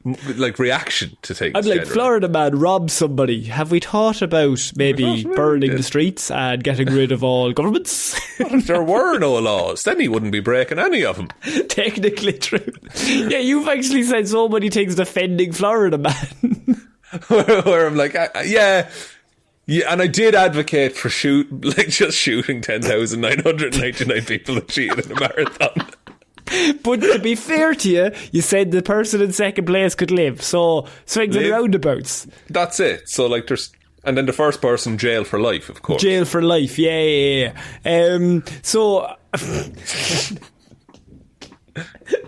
reaction to things. I'm like, generally. Florida man robbed somebody. Have we thought about maybe burning the streets and getting rid of all governments? What if there were no laws? Then he wouldn't be breaking any of them. Technically true. Yeah, you've actually said so many things defending Florida man. Where I'm like, yeah, and I did advocate for just shooting 10,999 people that cheated in a marathon. But to be fair to you, you said the person in second place could live. So swings and roundabouts. That's it. So there's, and then the first person, jail for life, of course. Jail for life, yeah. So it's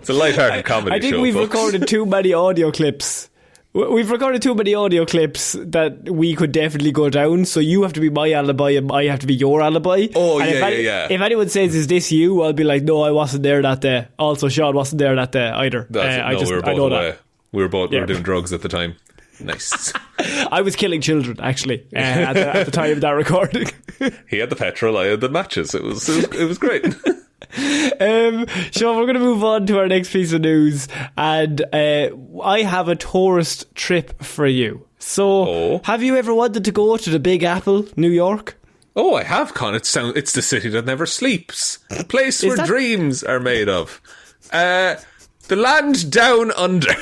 a lighthearted comedy show. I think we've recorded too many audio clips. We've recorded too many audio clips that we could definitely go down, so you have to be my alibi and I have to be your alibi. Oh, and yeah. If anyone says, is this you? I'll be like, no, I wasn't there that day. Also, Shaun wasn't there that day either. We were both away. We were doing drugs at the time. Nice. I was killing children, actually, at the time of that recording. He had the petrol, I had the matches. It was great. Shaun, we're going to move on to our next piece of news, and I have a tourist trip for you. So, Have you ever wanted to go to the Big Apple, New York? Oh, I have, Con. It's the city that never sleeps. The place where dreams are made of. The land down under.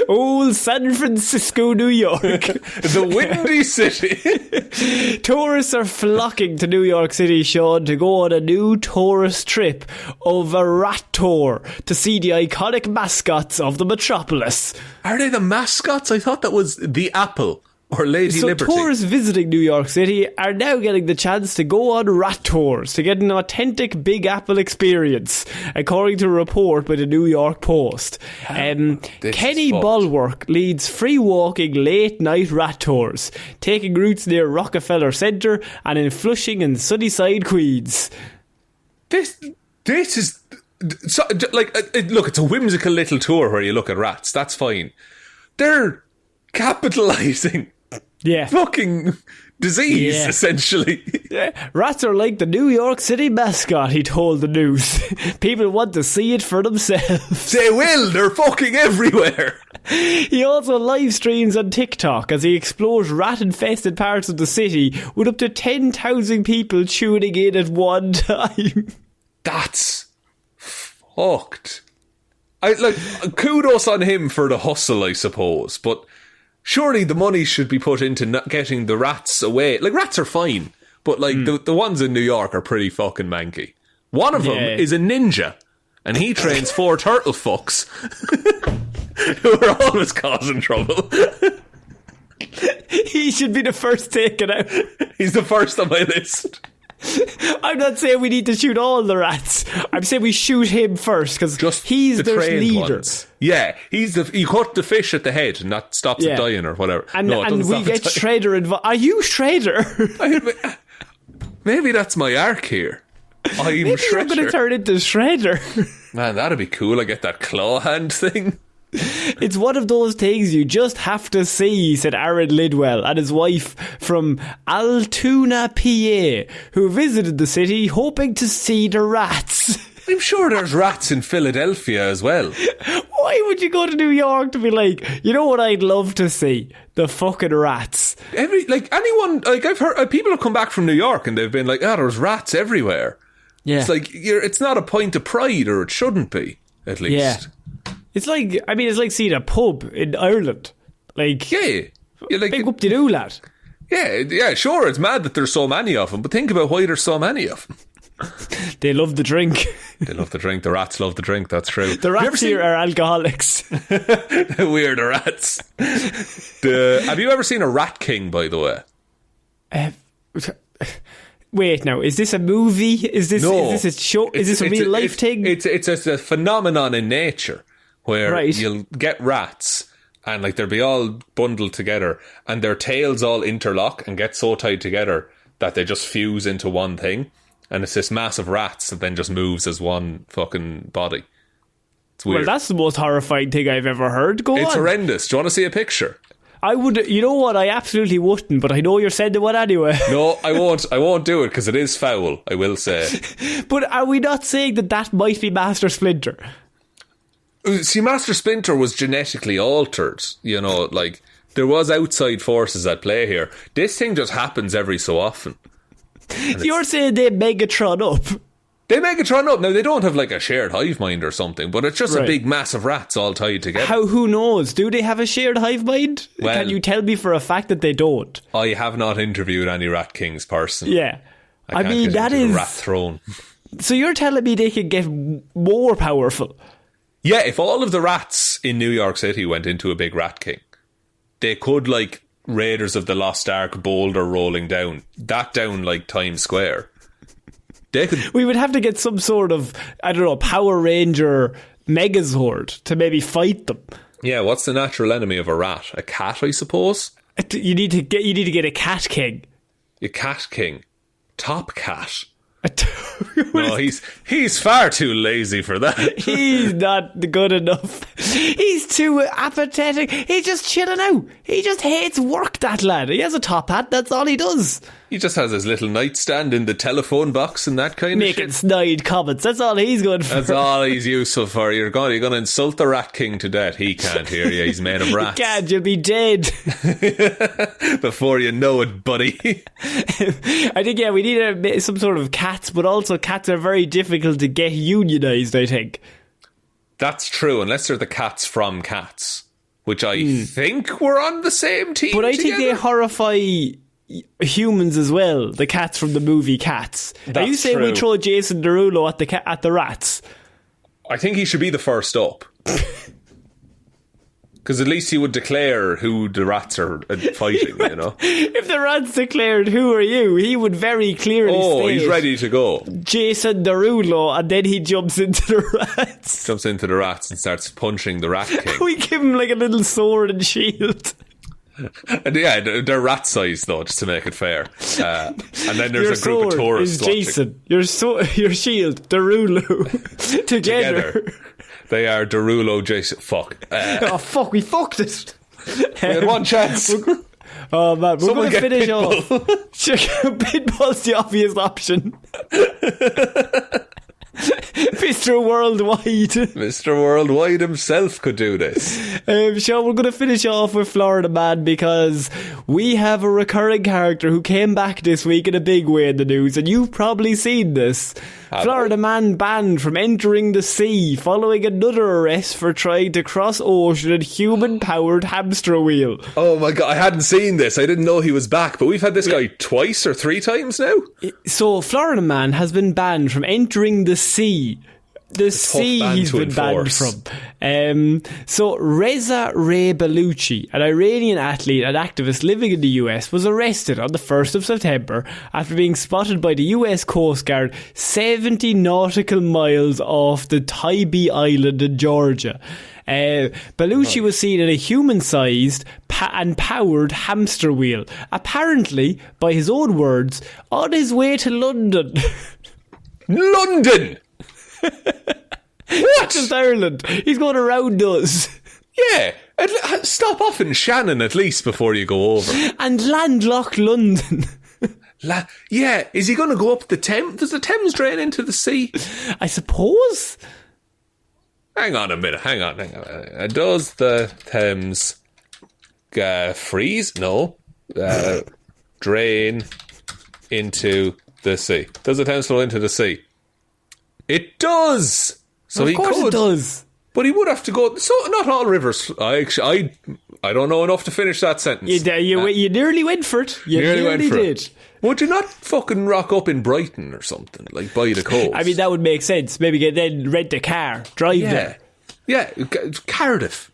Old San Francisco, New York. The Windy City. Tourists are flocking to New York City, Shaun, to go on a new tourist trip of a rat tour to see the iconic mascots of the metropolis. Are they the mascots? I thought that was the Apple. Or Lady Liberty. So tourists visiting New York City are now getting the chance to go on rat tours to get an authentic Big Apple experience, according to a report by the New York Post. Kenny Bulwark leads free walking late night rat tours, taking routes near Rockefeller Center and in Flushing and Sunnyside, Queens. This is... So, like, look, it's a whimsical little tour where you look at rats. That's fine. They're capitalising fucking disease, essentially. Rats are like the New York City mascot, he told the news. People want to see it for themselves. They will, they're fucking everywhere. He also live streams on TikTok as he explores rat-infested parts of the city with up to 10,000 people tuning in at one time. That's fucked. Kudos on him for the hustle, I suppose, but surely the money should be put into not getting the rats away. Like, rats are fine, but like the ones in New York are pretty fucking manky. One of them is a ninja, and he trains 4 turtle fucks who are always causing trouble. He should be the first taken out. He's the first on my list. I'm not saying we need to shoot all the rats. I'm saying we shoot him first because he's their leader. Ones. Yeah, you cut the fish at the head and that stops it dying or whatever. And we get Shredder involved. Are you Shredder? Maybe that's my arc here. Maybe Shredder. I'm going to turn into Shredder. Man, that'd be cool. I get that claw hand thing. It's one of those things you just have to see, said Aaron Lidwell and his wife from Altoona, PA, who visited the city hoping to see the rats. I'm sure there's rats in Philadelphia as well. Why would you go to New York to be like, you know what I'd love to see? The fucking rats. I've heard people have come back from New York and they've been like, there's rats everywhere. Yeah. It's like, it's not a point of pride, or it shouldn't be, at least. Yeah. It's like seeing a pub in Ireland. Like, big up to do, lad. Yeah, sure, it's mad that there's so many of them, but think about why there's so many of them. They love the drink. They love the drink. The rats love the drink, that's true. The rats here are alcoholics. We're the rats. Have you ever seen a Rat King, by the way? Wait, now, is this a movie? Is this a show? Is this a real life thing? It's a phenomenon in nature where you'll get rats and like they'll be all bundled together and their tails all interlock and get so tied together that they just fuse into one thing, and it's this mass of rats that then just moves as one fucking body. It's weird. Well, that's the most horrifying thing I've ever heard. It's horrendous. Do you want to see a picture? I would, you know what, I absolutely wouldn't, but I know you're sending one anyway. No, I won't do it because it is foul, I will say. But are we not saying that might be Master Splinter? See, Master Splinter was genetically altered, you know, like there was outside forces at play here. This thing just happens every so often. You're saying they Megatron up? They Megatron up. Now, they don't have like a shared hive mind or something, but it's just a big mass of rats all tied together. Who knows? Do they have a shared hive mind? Well, can you tell me for a fact that they don't? I have not interviewed any Rat Kings personally. Yeah. I mean, that is... Rat throne. So you're telling me they could get more powerful? Yeah, if all of the rats in New York City went into a big Rat King, they could, like, Raiders of the Lost Ark boulder rolling down like Times Square. We would have to get some sort of, I don't know, Power Ranger Megazord to maybe fight them. Yeah, what's the natural enemy of a rat? A cat, I suppose? You need to get a cat king. A cat king. Top cat. No, he's far too lazy for that. He's not good enough. He's too apathetic. He's just chilling out. He just hates work, that lad. He has a top hat, that's all he does. He just has his little nightstand in the telephone box and that kind of shit. Making snide comments, that's all he's good for. That's all he's useful for. You're going to insult the Rat King to death. He can't hear you, he's made of rats. He can't, you'll be dead. Before you know it, buddy. I think, we need some sort of cats, but also cats are very difficult to get unionised, I think. That's true, unless they're the cats from Cats, which I think were on the same team. But I think they horrify humans as well. The cats from the movie Cats. Are you saying we throw Jason Derulo at the rats? I think he should be the first up. Because at least he would declare who the rats are fighting, you know. If the rats declared, who are you, he would very clearly state, he's ready to go. Jason Derulo, and then he jumps into the rats. Jumps into the rats and starts punching the Rat King. We give him like a little sword and shield. And yeah, they're rat size though, just to make it fair. And then there's a group of tourists watching. Jason, your shield, Derulo, together. They are Derulo, Jason. Fuck. Fuck, we fucked it. We had one chance. Oh man, we're going to finish off. Pitbull's the obvious option. Mr. Worldwide. Mr. Worldwide himself could do this. Shaun, we're going to finish off with Florida Man because we have a recurring character who came back this week in a big way in the news, and you've probably seen this. Florida Man banned from entering the sea following another arrest for trying to cross ocean in human-powered hamster wheel. Oh my god, I hadn't seen this. I didn't know he was back, but we've had this guy twice or 3 times now. So Florida Man has been banned from entering the sea. The sea he's been banned from. So Reza Ray Bellucci, an Iranian athlete and activist living in the US, was arrested on the 1st of September after being spotted by the US Coast Guard 70 nautical miles off the Tybee Island in Georgia. Bellucci was seen in a human-sized and powered hamster wheel, apparently, by his own words, on his way to London. London! What? Just Ireland. He's going around us. Yeah. Stop off in Shannon at least before you go over. And landlocked London. Yeah. Is he going to go up the Thames? Does the Thames drain into the sea? I suppose. Hang on a minute. Hang on. Does the Thames freeze? No. Drain into the sea. Does the Thames flow into the sea? It does. So of course it does. But he would have to go. So not all rivers. I don't know enough to finish that sentence. You nearly went for it. You nearly did. Would you not fucking rock up in Brighton or something, like by the coast? I mean, that would make sense. Maybe then rent a car, drive there. Yeah, Cardiff.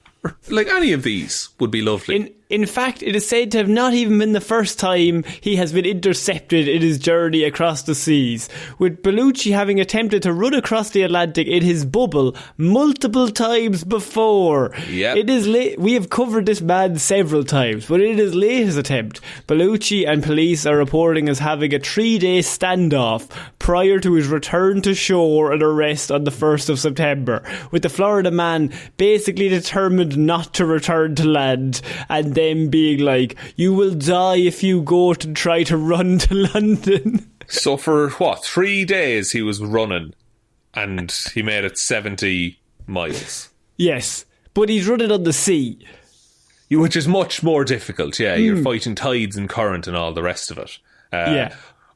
Like any of these would be lovely. In fact, it is said to have not even been the first time he has been intercepted in his journey across the seas, with Bellucci having attempted to run across the Atlantic in his bubble multiple times before. Yep. It is we have covered this man several times, but in his latest attempt, Bellucci and police are reporting as having a 3-day standoff prior to his return to shore and arrest on the 1st of September, with the Florida Man basically determined not to return to land, and them being like, you will die if you go to try to run to London. So for 3 days he was running and he made it 70 miles. Yes, but he's running on the sea, which is much more difficult. You're fighting tides and current and all the rest of it.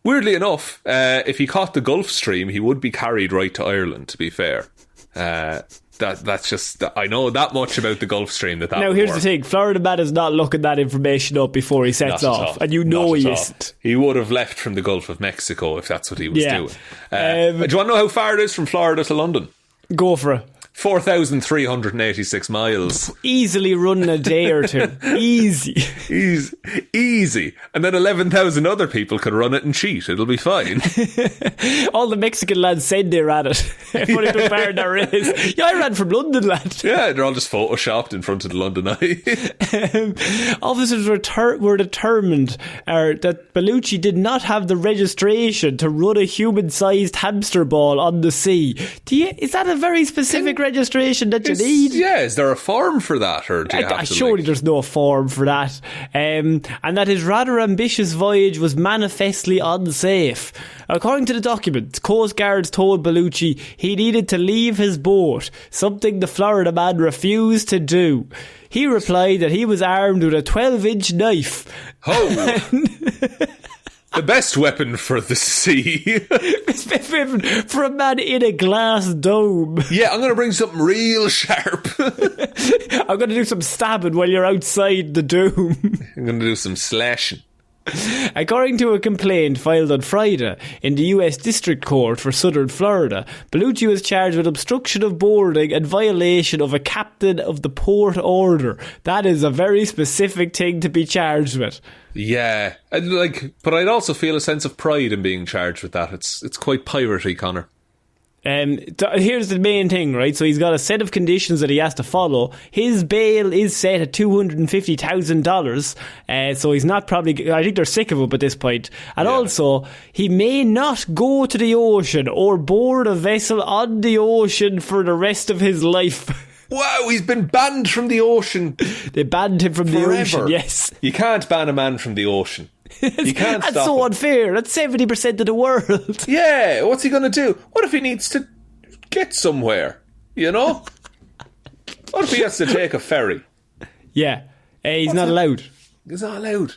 Weirdly enough, if he caught the Gulf Stream, he would be carried right to Ireland, to be fair. That's just, I know that much about the Gulf Stream that now here's the thing, Florida Man is not looking that information up before he sets off, and you know he isn't. He would have left from the Gulf of Mexico if that's what he was doing. Do you want to know how far it is from Florida to London? Go for it. 4,386 miles. Easily run a day or two. Easy. And then 11,000 other people could run it and cheat. It'll be fine. All the Mexican lads said they ran it. Funny compared that race. Yeah, I ran from London, lad. Yeah, they're all just photoshopped in front of the London Eye. Officers were determined that Bellucci did not have the registration to run a human-sized hamster ball on the sea. Is that a very specific registration that you need? Yeah, is there a form for that, or do you have to surely there's no form for that, and that his rather ambitious voyage was manifestly unsafe. According to the documents, Coast Guards told Bellucci he needed to leave his boat, something the Florida Man refused to do. He replied that he was armed with a 12-inch knife. Oh. The bbest weapon for the sea. Best weapon for a man in a glass dome. Yeah, I'm going to bring something real sharp. I'm going to do some stabbing while you're outside the dome. I'm going to do some slashing. According to a complaint filed on Friday in the US District Court for Southern Florida, Bellucci was charged with obstruction of boarding and violation of a captain of the port order. That is a very specific thing to be charged with. Yeah, but I'd also feel a sense of pride in being charged with that. It's quite piratey, Conor. Here's the main thing, right? So he's got a set of conditions that he has to follow. His bail is set at $250,000. So he's not probably, I think they're sick of him at this point. And also, he may not go to the ocean or board a vessel on the ocean for the rest of his life. Wow, he's been banned from the ocean. They banned him from the ocean, yes. You can't ban a man from the ocean. You can't stop That's so him. Unfair. That's 70% of the world. Yeah, what's he going to do? What if he needs to get somewhere? You know? What if he has to take a ferry? Yeah. He's not allowed. He's not allowed.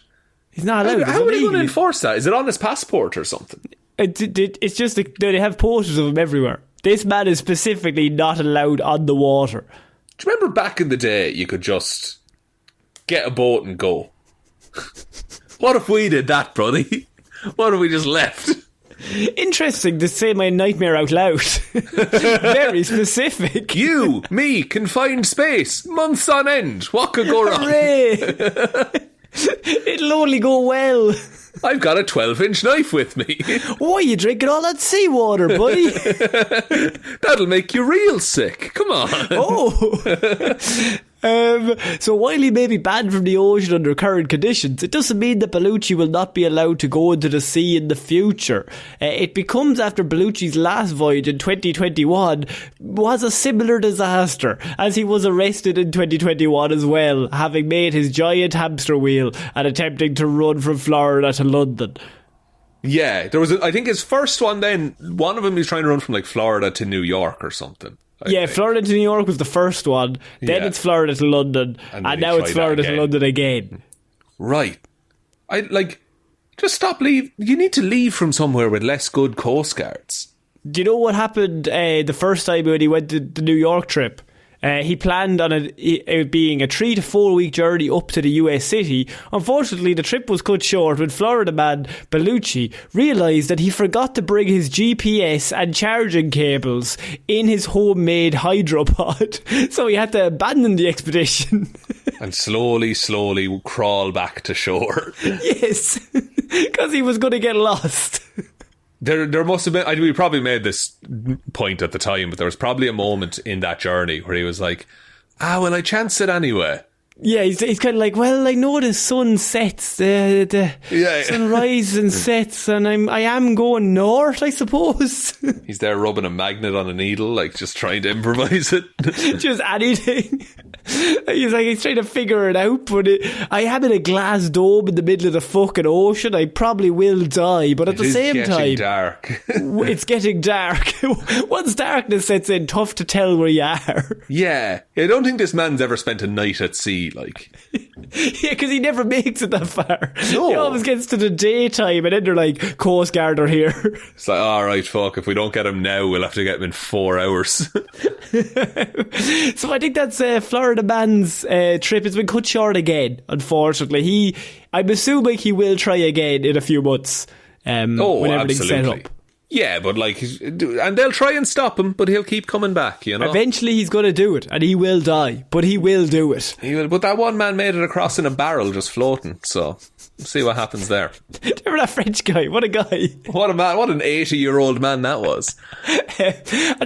He's not allowed. How are they going to enforce that? Is it on his passport or something? It's just that they have posters of him everywhere. This man is specifically not allowed on the water. Do you remember back in the day you could just get a boat and go? What if we did that, buddy? What if we just left? Interesting to say my nightmare out loud. Very specific. You, me, confined space, months on end. What could go wrong? Hooray! It'll only go well. I've got a 12-inch knife with me. Why are you drinking all that seawater, buddy? That'll make you real sick. Come on. Oh. So while he may be banned from the ocean under current conditions, it doesn't mean that Bellucci will not be allowed to go into the sea in the future. It becomes after Bellucci's last voyage in 2021 was a similar disaster, as he was arrested in 2021 as well, having made his giant hamster wheel and attempting to run from Florida to London. Yeah, there was I think his first one then, one of them he was trying to run from like Florida to New York or something. I think. Florida to New York was the first one. Then it's Florida to London. And now it's Florida to London again. Right. Just stop, leave. You need to leave from somewhere with less good coast guards. Do you know what happened the first time when he went to the New York trip? He planned on it being a 3 to 4 week journey up to the US city. Unfortunately, the trip was cut short when Florida man Bellucci realised that he forgot to bring his GPS and charging cables in his homemade hydropod. So he had to abandon the expedition. And slowly crawl back to shore. Yes, because he was going to get lost. There must have been, we probably made this point at the time, but there was probably a moment in that journey where he was like, well, I chanced it anyway. Yeah, he's kind of like, well, I know the sun sets, the sun rises and sets, and I am going north, I suppose. He's there rubbing a magnet on a needle, like just trying to improvise it. Just anything. He's trying to figure it out, but I am in a glass dome in the middle of the fucking ocean. I probably will die, but at the same time, it's getting dark. Once darkness sets in, tough to tell where you are. Yeah, I don't think this man's ever spent a night at sea, like. Yeah, because he never makes it that far. No. He always gets to the daytime, and then they're like, Coast Guard are here. It's like, alright, fuck, if we don't get him now, we'll have to get him in 4 hours. So I think that's Florida man's trip has been cut short again, unfortunately. I'm assuming he will try again in a few months when everything's set up. Yeah, but and they'll try and stop him, but he'll keep coming back, you know. Eventually he's going to do it, and he will die, but he will do it. He will, but that one man made it across in a barrel just floating, so we'll see what happens there. Remember that French guy? What a guy. What a man, what an 80-year-old man that was. I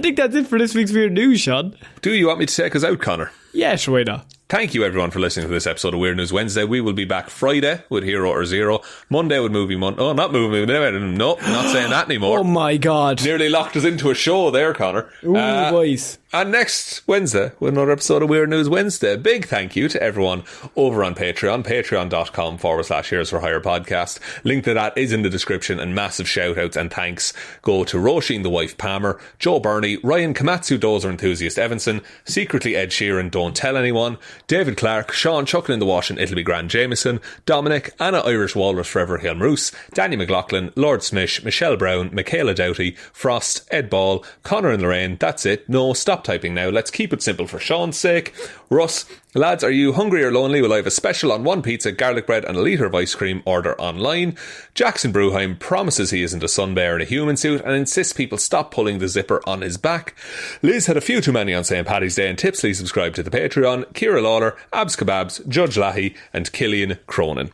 think that's it for this week's Weird News, Sean. Do you want me to take us out, Conor? Yeah, sure, why not? Thank you everyone for listening to this episode of Weird News Wednesday. We will be back Friday with Hero or Zero, Monday with Movie Monday. Oh, not Movie Monday. Nope, not saying that anymore. Oh my God. Nearly locked us into a show there, Conor. Ooh, boys. And next Wednesday with another episode of Weird News Wednesday. Big thank you to everyone over on Patreon, patreon.com/Heroes for Hire podcast. Link to that is in the description, and massive shout outs and thanks go to Róisín the wife Palmer, Joe Burney, Ryan Komatsu, Dozer Enthusiast Evanson, secretly Ed Sheeran, don't tell anyone, David Clarke, Shaun Chuck in the washing, it'll be grand Jamieson, Dominic, Anna Irish Walrus Forever Hjelmroos, Danny McLaughlin, Lordsmish, Michelle Browne, Michaela Doughty, Frost, Ed Ball, Conor and Lorraine. That's it. No, stop typing now. Let's keep it simple for Sean's sake. Russ, lads, are you hungry or lonely? Well, I have a special on 1 pizza, garlic bread and a litre of ice cream. Order online. Jackson Brueheim promises he isn't a sun bear in a human suit and insists people stop pulling the zipper on his back. Liz had a few too many on St. Paddy's Day and tipsily subscribed to the Patreon. Ciara Lawler, Abs Kebabs, Judge Lahey and Killian Cronin.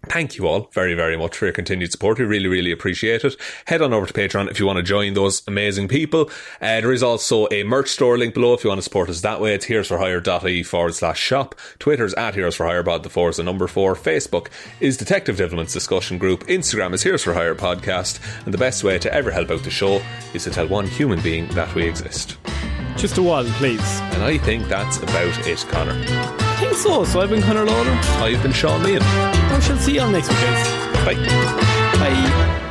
Thank you all very, very much for your continued support. We really, really appreciate it. Head on over to Patreon if you want to join those amazing people. There is also a merch store link below if you want to support us that way. It's heroesforhire.ie/shop. Twitter's at Heroes for Hire, the 4 is the number 4. Facebook is Detective Devilment's discussion group. Instagram is Heroes for Hire podcast. And the best way to ever help out the show is to tell one human being that we exist. Just a one, please. And I think that's about it, Connor. I think so. So I've been Conor Lawler. I've been Sean Meehan. I shall see you on next weekend. Bye. Bye.